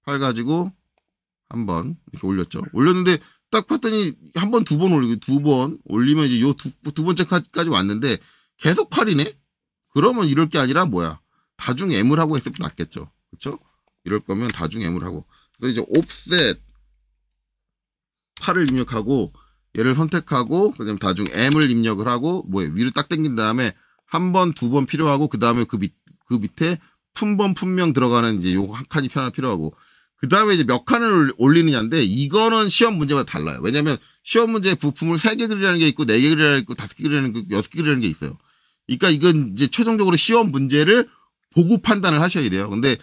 8 가지고 한번 이렇게 올렸죠. 올렸는데 딱 봤더니 한 번, 두 번 올리고 두 번 올리면 이제 요 두 번째 칸까지 왔는데 계속 8이네? 그러면 이럴 게 아니라 뭐야? 다중 M을 하고 했으면 낫겠죠. 그쵸? 이럴 거면 다중 M을 하고. 그래서 이제 옵셋 8을 입력하고 얘를 선택하고 그다음에 다중 M을 입력을 하고 위로 딱 당긴 다음에 한 번, 두 번 필요하고 그 다음에 그 밑에 품번 품명 들어가는 이제 요 한 칸이 필요하고 그 다음에 이제 몇 칸을 올리느냐인데 이거는 시험 문제마다 달라요. 왜냐면 시험 문제 부품을 3개 그리라는 게 있고 4개 그리라는 게 있고 5개 그리라는 게 있고 6개 그리라는 게 있어요. 그러니까 이건 이제 최종적으로 시험 문제를 보고 판단을 하셔야 돼요. 근데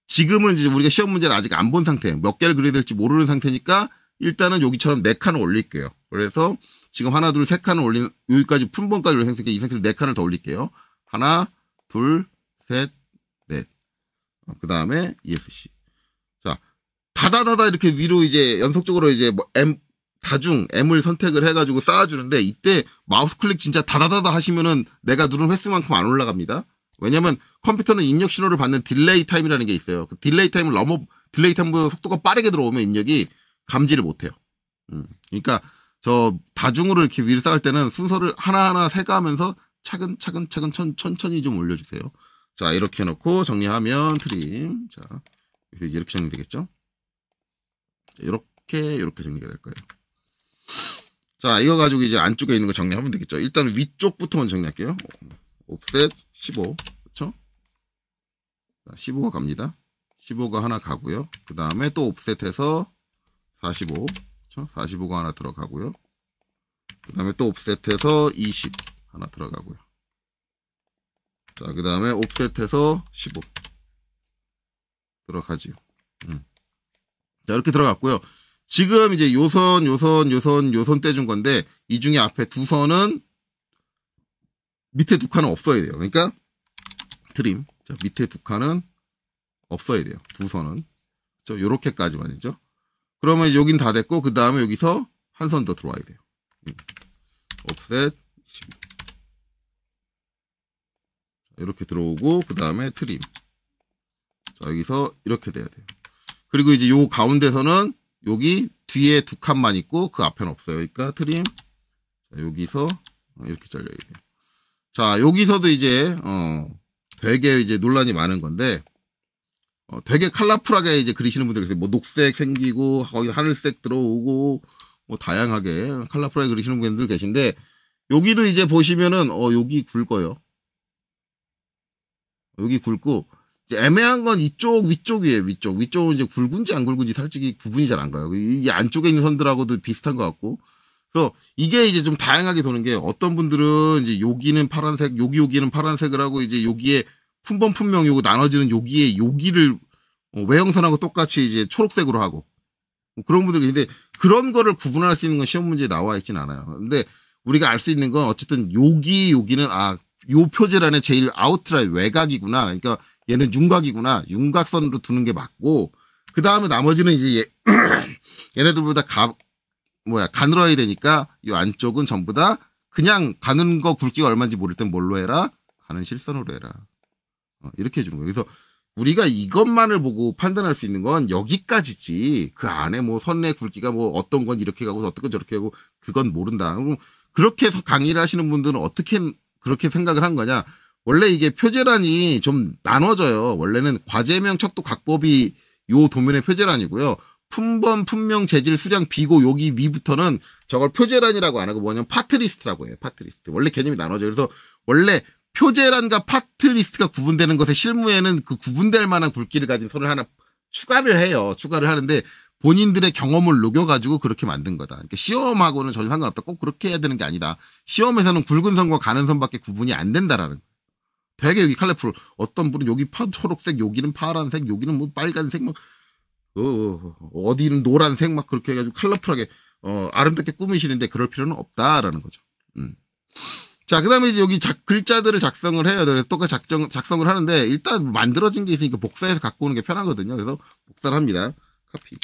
지금은 이제 우리가 시험 문제를 아직 안 본 상태예요. 몇 개를 그려야 될지 모르는 상태니까 일단은 여기처럼 4칸을 올릴게요. 그래서 지금 하나, 둘, 세 칸을 올린, 여기까지 품번까지 올린 상태니까 이 상태로 4칸을 더 올릴게요. 하나, 둘, 셋, 넷. 그 다음에 ESC. 자, 다다다다 이렇게 위로 이제 연속적으로 이제 다중 M을 선택을 해가지고 쌓아주는데 이때 마우스 클릭 진짜 다다다다 하시면은 내가 누른 횟수만큼 안 올라갑니다. 왜냐면 컴퓨터는 입력 신호를 받는 딜레이 타임이라는 게 있어요. 그 딜레이 타임보다 속도가 빠르게 들어오면 입력이 감지를 못해요. 그러니까 저 다중으로 이렇게 위를 쌓을 때는 순서를 하나하나 세가면서 차근차근 천천히 좀 올려주세요. 자, 이렇게 해놓고 정리하면 트림. 자, 이렇게 정리되겠죠? 이렇게 정리가 될 거예요. 자, 이거 가지고 이제 안쪽에 있는 거 정리하면 되겠죠. 일단 위쪽부터 먼저 정리할게요. 옵셋 15. 그쵸? 자, 15가 갑니다. 15가 하나 가고요. 그 다음에 또 옵셋해서 45. 그쵸? 45가 하나 들어가고요. 그 다음에 또 옵셋해서 20 하나 들어가고요. 자, 그 다음에 옵셋해서 15 들어가지요. 자, 이렇게 들어갔고요. 지금 이제 요선 떼준 건데, 이 중에 앞에 두 선은 밑에 두 칸은 없어야 돼요. 그러니까 트림. 자, 밑에 두 칸은 없어야 돼요. 두 선은. 그렇죠? 요렇게까지만이죠. 그러면 여긴 다 됐고, 그 다음에 여기서 한 선 더 들어와야 돼요. 옵셋 12. 이렇게 들어오고, 그 다음에 트림. 자, 여기서 이렇게 돼야 돼요. 그리고 이제 요 가운데서는 여기 뒤에 두 칸만 있고 그 앞에는 없어요. 그러니까 트림. 자, 여기서 이렇게 잘려야 돼요. 자, 여기서도 이제 되게 이제 논란이 많은 건데 되게 컬러풀하게 이제 그리시는 분들 계세요. 뭐 녹색 생기고 거기 하늘색 들어오고 뭐 다양하게 컬러풀하게 그리시는 분들 계신데 여기도 이제 보시면은 여기 굵어요. 여기 굵고 애매한 건 이쪽 위쪽이에요. 위쪽은 이제 굵은지 안 굵은지 솔직히 구분이 잘 안 가요. 이 안쪽에 있는 선들하고도 비슷한 것 같고. 그래서 이게 이제 좀 다양하게 도는 게 어떤 분들은 이제 여기는 파란색, 여기는 파란색을 하고 이제 여기에 품번 요거 나눠지는 여기를 외형선하고 똑같이 이제 초록색으로 하고 그런 분들이 있는데 그런 거를 구분할 수 있는 건 시험 문제에 나와 있진 않아요. 근데 우리가 알 수 있는 건 어쨌든 여기는 요 표제란의 제일 아웃라인 외곽이구나. 그러니까 얘는 윤곽이구나. 윤곽선으로 두는 게 맞고, 그 다음에 나머지는 이제 얘네들보다 가늘어야 되니까 이 안쪽은 전부 다 그냥 가는 거 굵기가 얼마인지 모를 땐 뭘로 해라? 가는 실선으로 해라. 이렇게 해주는 거예요. 그래서 우리가 이것만을 보고 판단할 수 있는 건 여기까지지. 그 안에 뭐 선의 굵기가 뭐 어떤 건 이렇게 가고 어떤 건 저렇게 가고 그건 모른다. 그럼 그렇게 해서 강의를 하시는 분들은 어떻게 그렇게 생각을 한 거냐? 원래 이게 표제란이 좀 나눠져요. 원래는 과제명 척도 각법이 요 도면의 표제란이고요. 품번, 품명, 재질, 수량, 비고 여기 위부터는 저걸 표제란이라고 안 하고 뭐냐면 파트리스트라고 해요. 파트리스트. 원래 개념이 나눠져요. 그래서 원래 표제란과 파트리스트가 구분되는 것의 실무에는 그 구분될 만한 굵기를 가진 선을 하나 추가를 해요. 추가를 하는데 본인들의 경험을 녹여가지고 그렇게 만든 거다. 그러니까 시험하고는 전혀 상관없다. 꼭 그렇게 해야 되는 게 아니다. 시험에서는 굵은 선과 가는 선밖에 구분이 안 된다라는 거예요. 되게 여기 컬러풀. 어떤 분은 여기 초록색, 여기는 파란색, 여기는 뭐 빨간색, 막, 어디는 노란색, 막 그렇게 해가지고 컬러풀하게, 아름답게 꾸미시는데 그럴 필요는 없다라는 거죠. 자, 그 다음에 이제 여기 글자들을 작성을 해요. 그래서 똑같이 작성을 하는데, 일단 만들어진 게 있으니까 복사해서 갖고 오는 게 편하거든요. 그래서 복사를 합니다. 카피.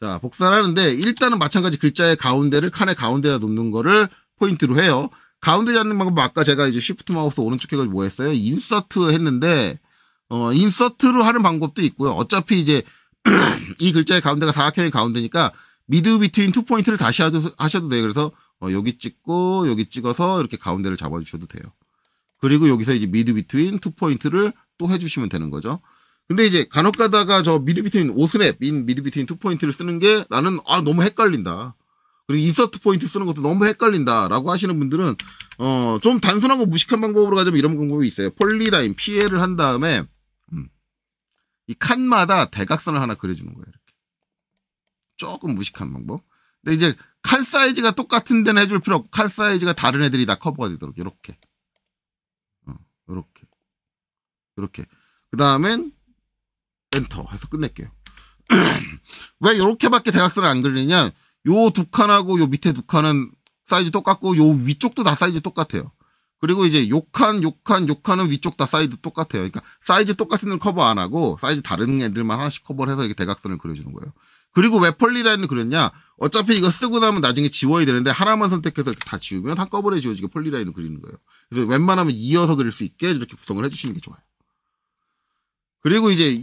자, 복사를 하는데, 일단은 마찬가지 글자의 가운데를 칸의 가운데다 놓는 거를 포인트로 해요. 가운데 잡는 방법, 아까 제가 이제 쉬프트 마우스 오른쪽 해가지고 뭐 했어요? 인서트 했는데, 인서트로 하는 방법도 있고요. 어차피 이제, 이 글자의 가운데가 사각형의 가운데니까, 미드 비트윈 투 포인트를 다시 하셔도 돼요. 그래서, 여기 찍고, 여기 찍어서 이렇게 가운데를 잡아주셔도 돼요. 그리고 여기서 이제 미드 비트윈 투 포인트를 또 해주시면 되는 거죠. 근데 이제 간혹 가다가 저 미드 비트윈 5스냅인 미드 비트윈 투 포인트를 쓰는 게 나는, 너무 헷갈린다. 그리고 인서트 포인트 쓰는 것도 너무 헷갈린다라고 하시는 분들은 좀 단순하고 무식한 방법으로 가자면 이런 방법이 있어요. 폴리라인 피해를 한 다음에 이 칸마다 대각선을 하나 그려주는 거예요. 이렇게 조금 무식한 방법. 근데 이제 칸 사이즈가 똑같은 데는 해줄 필요 없고 칸 사이즈가 다른 애들이 다 커버가 되도록 이렇게 이렇게 그 다음엔 엔터 해서 끝낼게요. 왜 이렇게밖에 대각선을 안 그리느냐? 요 두 칸하고 요 밑에 두 칸은 사이즈 똑같고 요 위쪽도 다 사이즈 똑같아요. 그리고 이제 욕하는 위쪽 다 사이즈 똑같아요. 그러니까 사이즈 똑같은 건 커버 안 하고 사이즈 다른 애들만 하나씩 커버를 해서 이렇게 대각선을 그려주는 거예요. 그리고 왜 폴리라인을 그렸냐? 어차피 이거 쓰고 나면 나중에 지워야 되는데 하나만 선택해서 이렇게 다 지우면 한꺼번에 지워지게 폴리라인을 그리는 거예요. 그래서 웬만하면 이어서 그릴 수 있게 이렇게 구성을 해주시는 게 좋아요. 그리고 이제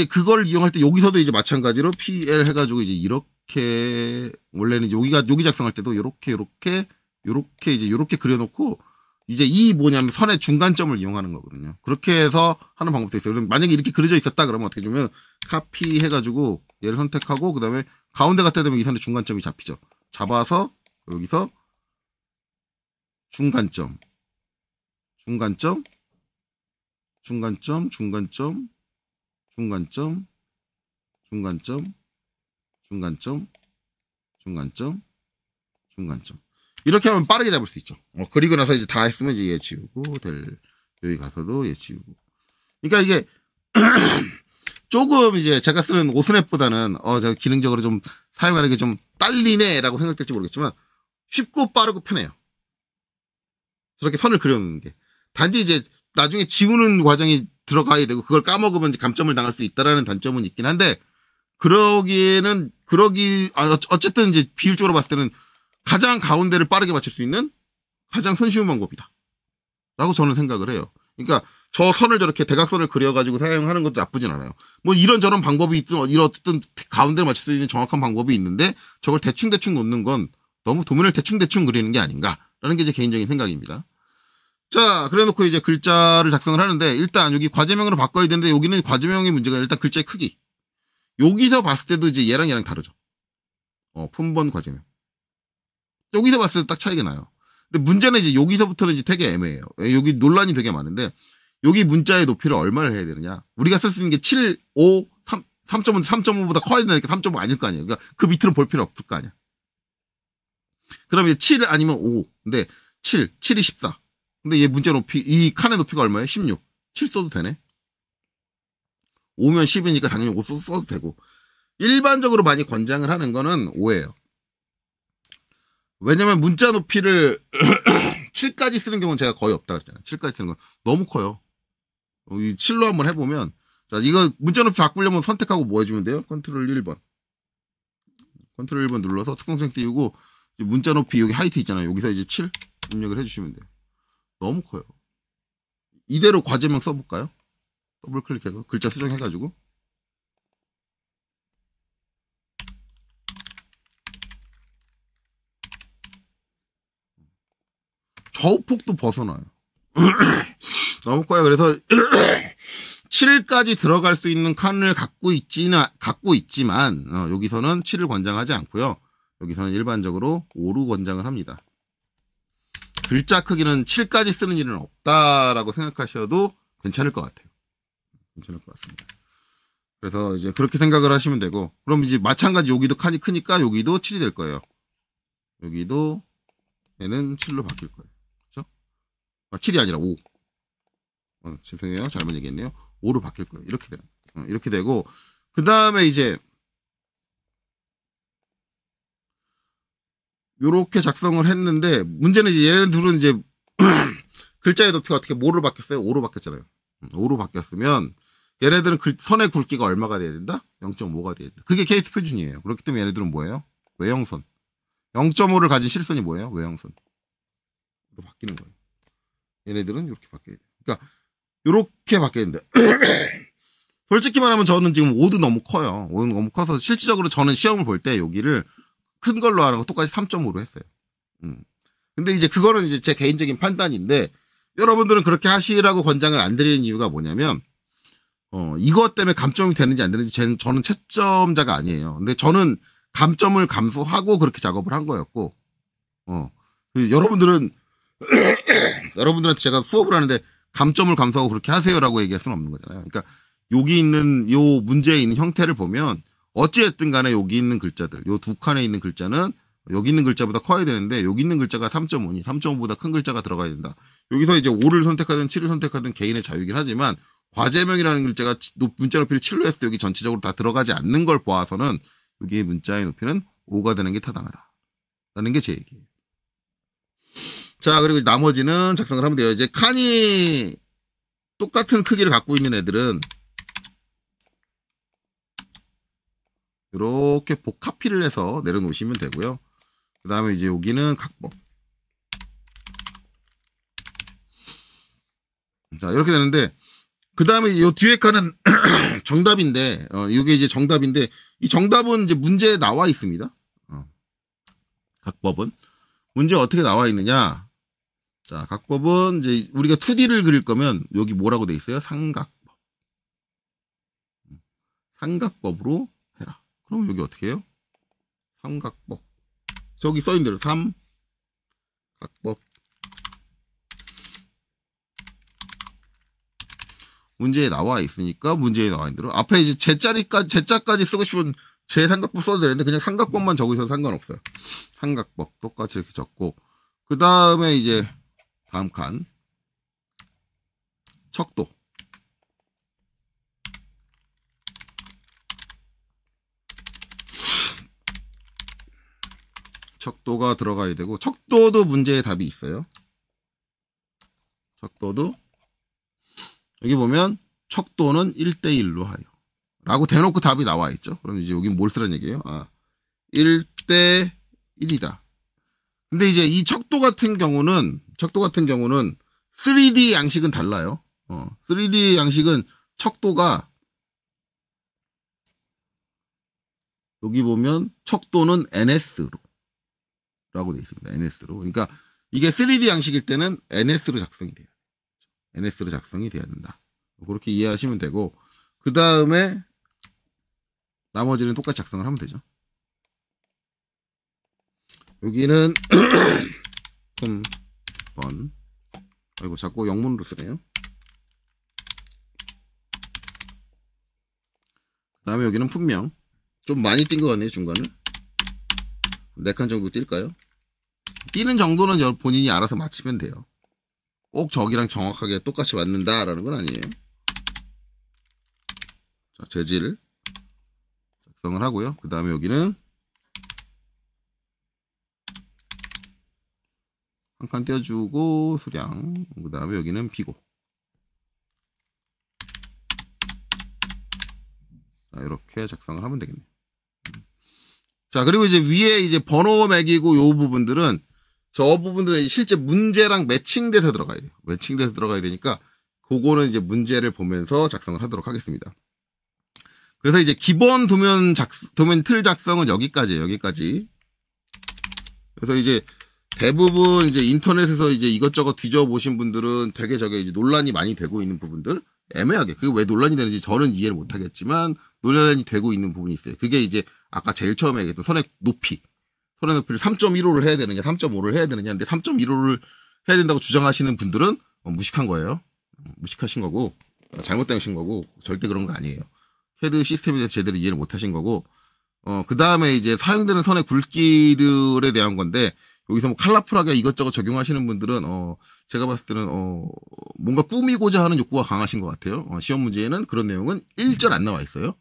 그걸 이용할 때 여기서도 이제 마찬가지로 PL 해가지고 이제 이렇게 원래는 여기 작성할 때도 요렇게 그려놓고 이제 이 뭐냐면 선의 중간점을 이용하는 거거든요. 그렇게 해서 하는 방법도 있어요. 그럼 만약에 이렇게 그려져 있었다 그러면 어떻게 주면 카피 해가지고 얘를 선택하고 그 다음에 가운데 갖다 대면 이 선의 중간점이 잡히죠. 잡아서 여기서 중간점 이렇게 하면 빠르게 잡을 수 있죠. 그리고 나서 이제 다 했으면 이제 얘 지우고 여기 가서도 얘 지우고. 그러니까 이게 조금 이제 제가 쓰는 오스냅보다는 제가 기능적으로 좀 사용하는 게 좀 딸리네라고 생각될지 모르겠지만 쉽고 빠르고 편해요. 저렇게 선을 그려놓는 게. 단지 이제 나중에 지우는 과정이 들어가야 되고 그걸 까먹으면 이제 감점을 당할 수 있다라는 단점은 있긴 한데 어쨌든 이제 비율적으로 봤을 때는 가장 가운데를 빠르게 맞출 수 있는 가장 손쉬운 방법이다. 라고 저는 생각을 해요. 그러니까 저 선을 저렇게 대각선을 그려가지고 사용하는 것도 나쁘진 않아요. 뭐 이런저런 방법이 있든 어쨌든 가운데를 맞출 수 있는 정확한 방법이 있는데 저걸 대충 놓는 건 너무 도면을 대충 그리는 게 아닌가라는 게 제 개인적인 생각입니다. 자, 그래 놓고 이제 글자를 작성을 하는데 일단 여기 과제명으로 바꿔야 되는데 여기는 과제명의 문제가 일단 글자의 크기. 여기서 봤을 때도 이제 얘랑 다르죠. 폰번 과제명. 여기서 봤을 때 딱 차이가 나요. 근데 문제는 이제 여기서부터는 이제 되게 애매해요. 여기 논란이 되게 많은데 여기 문자의 높이를 얼마를 해야 되느냐. 우리가 쓸 수 있는 게 7, 5, 3.5보다 커야 되니까 3.5 아닐 거 아니에요. 그러니까 그 밑으로 볼 필요 없을 거 아니야. 그럼 이제 7 아니면 5. 근데 7이 14. 근데 얘 문자 높이, 이 칸의 높이가 얼마예요? 16. 7 써도 되네. 5면 10이니까 당연히 5 써도 되고. 일반적으로 많이 권장을 하는 거는 5예요. 왜냐면 문자 높이를 7까지 쓰는 경우는 제가 거의 없다 그랬잖아요. 7까지 쓰는 건 너무 커요. 이 7로 한번 해보면, 자, 이거 문자 높이 바꾸려면 선택하고 뭐 해주면 돼요? 컨트롤 1번. 컨트롤 1번 눌러서 특성생 띄우고, 문자 높이 여기 하이트 있잖아요. 여기서 이제 7 입력을 해주시면 돼요. 너무 커요. 이대로 과제명 써볼까요? 더블 클릭해서 글자 수정해가지고. 저폭도 벗어나요. 너무 커요. 그래서 7까지 들어갈 수 있는 칸을 갖고 있지만 여기서는 7을 권장하지 않고요. 여기서는 일반적으로 5로 권장을 합니다. 글자 크기는 7까지 쓰는 일은 없다라고 생각하셔도 괜찮을 것 같아요. 괜찮을 것 같습니다. 그래서 이제 그렇게 생각을 하시면 되고, 그럼 이제 마찬가지 여기도 칸이 크니까 여기도 7이 될 거예요. 여기도 얘는 7로 바뀔 거예요. 그렇죠? 7이 아니라 5. 죄송해요. 잘못 얘기했네요. 5로 바뀔 거예요. 이렇게 되는. 이렇게 되고, 그 다음에 이제 요렇게 작성을 했는데, 문제는 이제 얘네들은 이제 글자의 높이가 어떻게 5로 바뀌었어요? 5로 바뀌었잖아요. 5로 바뀌었으면 얘네들은 선의 굵기가 얼마가 돼야 된다? 0.5가 돼야 된다. 그게 케이스 표준이에요. 그렇기 때문에 얘네들은 뭐예요? 외형선. 0.5를 가진 실선이 뭐예요? 외형선으로 바뀌는 거예요. 얘네들은 이렇게 바뀌어야 돼요. 그러니까 이렇게 바뀌어야 된다. 솔직히 말하면 저는 지금 5도 너무 커요. 5도 너무 커서 실질적으로 저는 시험을 볼 때 여기를 큰 걸로 하는 거 똑같이 3.5로 했어요. 근데 이제 그거는 이제 제 개인적인 판단인데, 여러분들은 그렇게 하시라고 권장을 안 드리는 이유가 뭐냐면, 이것 때문에 감점이 되는지 안 되는지 저는 채점자가 아니에요. 근데 저는 감점을 감수하고 그렇게 작업을 한 거였고, 여러분들한테 제가 수업을 하는데 감점을 감수하고 그렇게 하세요라고 얘기할 수는 없는 거잖아요. 그러니까 여기 있는 요 문제에 있는 형태를 보면 어찌됐든 간에 여기 있는 글자들, 요 두 칸에 있는 글자는 여기 있는 글자보다 커야 되는데 여기 있는 글자가 3.5니 3.5보다 큰 글자가 들어가야 된다. 여기서 이제 5를 선택하든 7을 선택하든 개인의 자유이긴 하지만 과제명이라는 글자가 문자 높이를 7로 했을 때 여기 전체적으로 다 들어가지 않는 걸 보아서는 여기의 문자의 높이는 5가 되는 게 타당하다. 라는 게 제 얘기예요. 자, 그리고 나머지는 작성을 하면 돼요. 이제 칸이 똑같은 크기를 갖고 있는 애들은 이렇게 복카피를 해서 내려놓으시면 되고요. 그 다음에 이제 여기는 각법. 자, 이렇게 되는데, 그 다음에 이 뒤에 칸은 정답인데, 이게 이제 정답인데, 이 정답은 이제 문제에 나와 있습니다. 각법은. 문제 어떻게 나와 있느냐. 자, 각법은 이제 우리가 2D를 그릴 거면 여기 뭐라고 돼 있어요? 삼각법. 삼각법으로 해라. 그럼 여기 어떻게 해요? 삼각법. 저기 써있는 대로 삼각법. 문제에 나와 있으니까 문제에 나와 있는 대로 앞에 이제 제자까지 쓰고 싶으면 제 삼각법 써도 되는데 그냥 삼각법만 적으셔도 상관없어요. 삼각법 똑같이 이렇게 적고 그 다음에 이제 다음 칸 척도. 척도가 들어가야 되고 척도도 문제에 답이 있어요. 척도도 여기 보면 척도는 1대1로 하여 라고 대놓고 답이 나와 있죠. 그럼 이제 여기 뭘 쓰라는 얘기예요? 1대1이다. 근데 이제 이 척도 같은 경우는 3D 양식은 달라요. 3D 양식은 척도가 여기 보면 척도는 NS로 라고 되어 있습니다. NS로. 그러니까 이게 3D 양식일 때는 NS로 작성이 돼요. NS로 작성이 돼야 된다. 그렇게 이해하시면 되고 그 다음에 나머지는 똑같이 작성을 하면 되죠. 여기는 번 아이고 자꾸 영문으로 쓰네요. 그 다음에 여기는 분명 좀 많이 띈 것 같네요. 중간을 4칸 정도 뛸까요? 띄는 정도는 본인이 알아서 맞추면 돼요. 꼭 저기랑 정확하게 똑같이 맞는다라는 건 아니에요. 자, 재질 작성을 하고요. 그 다음에 여기는 한 칸 떼어주고 수량. 그 다음에 여기는 비고. 자, 이렇게 작성을 하면 되겠네요. 자, 그리고 이제 위에 이제 번호 매기고 요 부분들은 저 부분들은 실제 문제랑 매칭돼서 들어가야 돼요. 매칭돼서 들어가야 되니까 그거는 이제 문제를 보면서 작성을 하도록 하겠습니다. 그래서 이제 기본 도면 틀 작성은 여기까지예요. 여기까지. 그래서 이제 대부분 이제 인터넷에서 이제 이것저것 뒤져보신 분들은 되게 저게 이제 논란이 많이 되고 있는 부분들 애매하게 그게 왜 논란이 되는지 저는 이해를 못하겠지만 논란이 되고 있는 부분이 있어요. 그게 이제 아까 제일 처음에 얘기했던 선의 높이를 3.15를 해야 되느냐 3.5를 해야 되느냐 근데 3.15를 해야 된다고 주장하시는 분들은 무식한 거예요. 무식하신 거고 잘못된 거고 절대 그런 거 아니에요. CAD 시스템에 대해서 제대로 이해를 못하신 거고 그 다음에 이제 사용되는 선의 굵기들에 대한 건데 여기서 뭐 컬러풀하게 이것저것 적용하시는 분들은 제가 봤을 때는 뭔가 꾸미고자 하는 욕구가 강하신 것 같아요. 시험 문제에는 그런 내용은 1절 안 나와 있어요.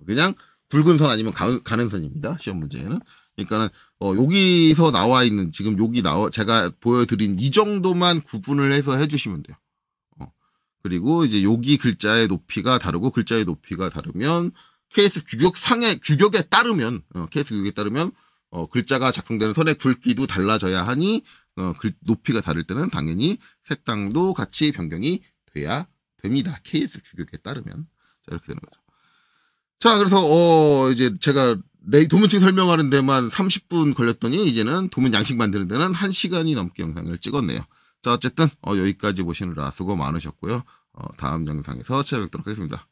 그냥 굵은 선 아니면 가는 선입니다. 시험 문제에는. 그러니까는 여기서 나와 있는 지금 제가 보여드린 이 정도만 구분을 해서 해주시면 돼요. 그리고 이제 여기 글자의 높이가 다르고 글자의 높이가 다르면 KS 규격에 따르면 KS 규격에 따르면 글자가 작성되는 선의 굵기도 달라져야 하니 높이가 다를 때는 당연히 색상도 같이 변경이 돼야 됩니다. KS 규격에 따르면. 자, 이렇게 되는 거죠. 자, 그래서 이제 제가 도면층 설명하는 데만 30분 걸렸더니 이제는 도면 양식 만드는 데는 1시간이 넘게 영상을 찍었네요. 자, 어쨌든 여기까지 보시느라 수고 많으셨고요. 다음 영상에서 찾아뵙도록 하겠습니다.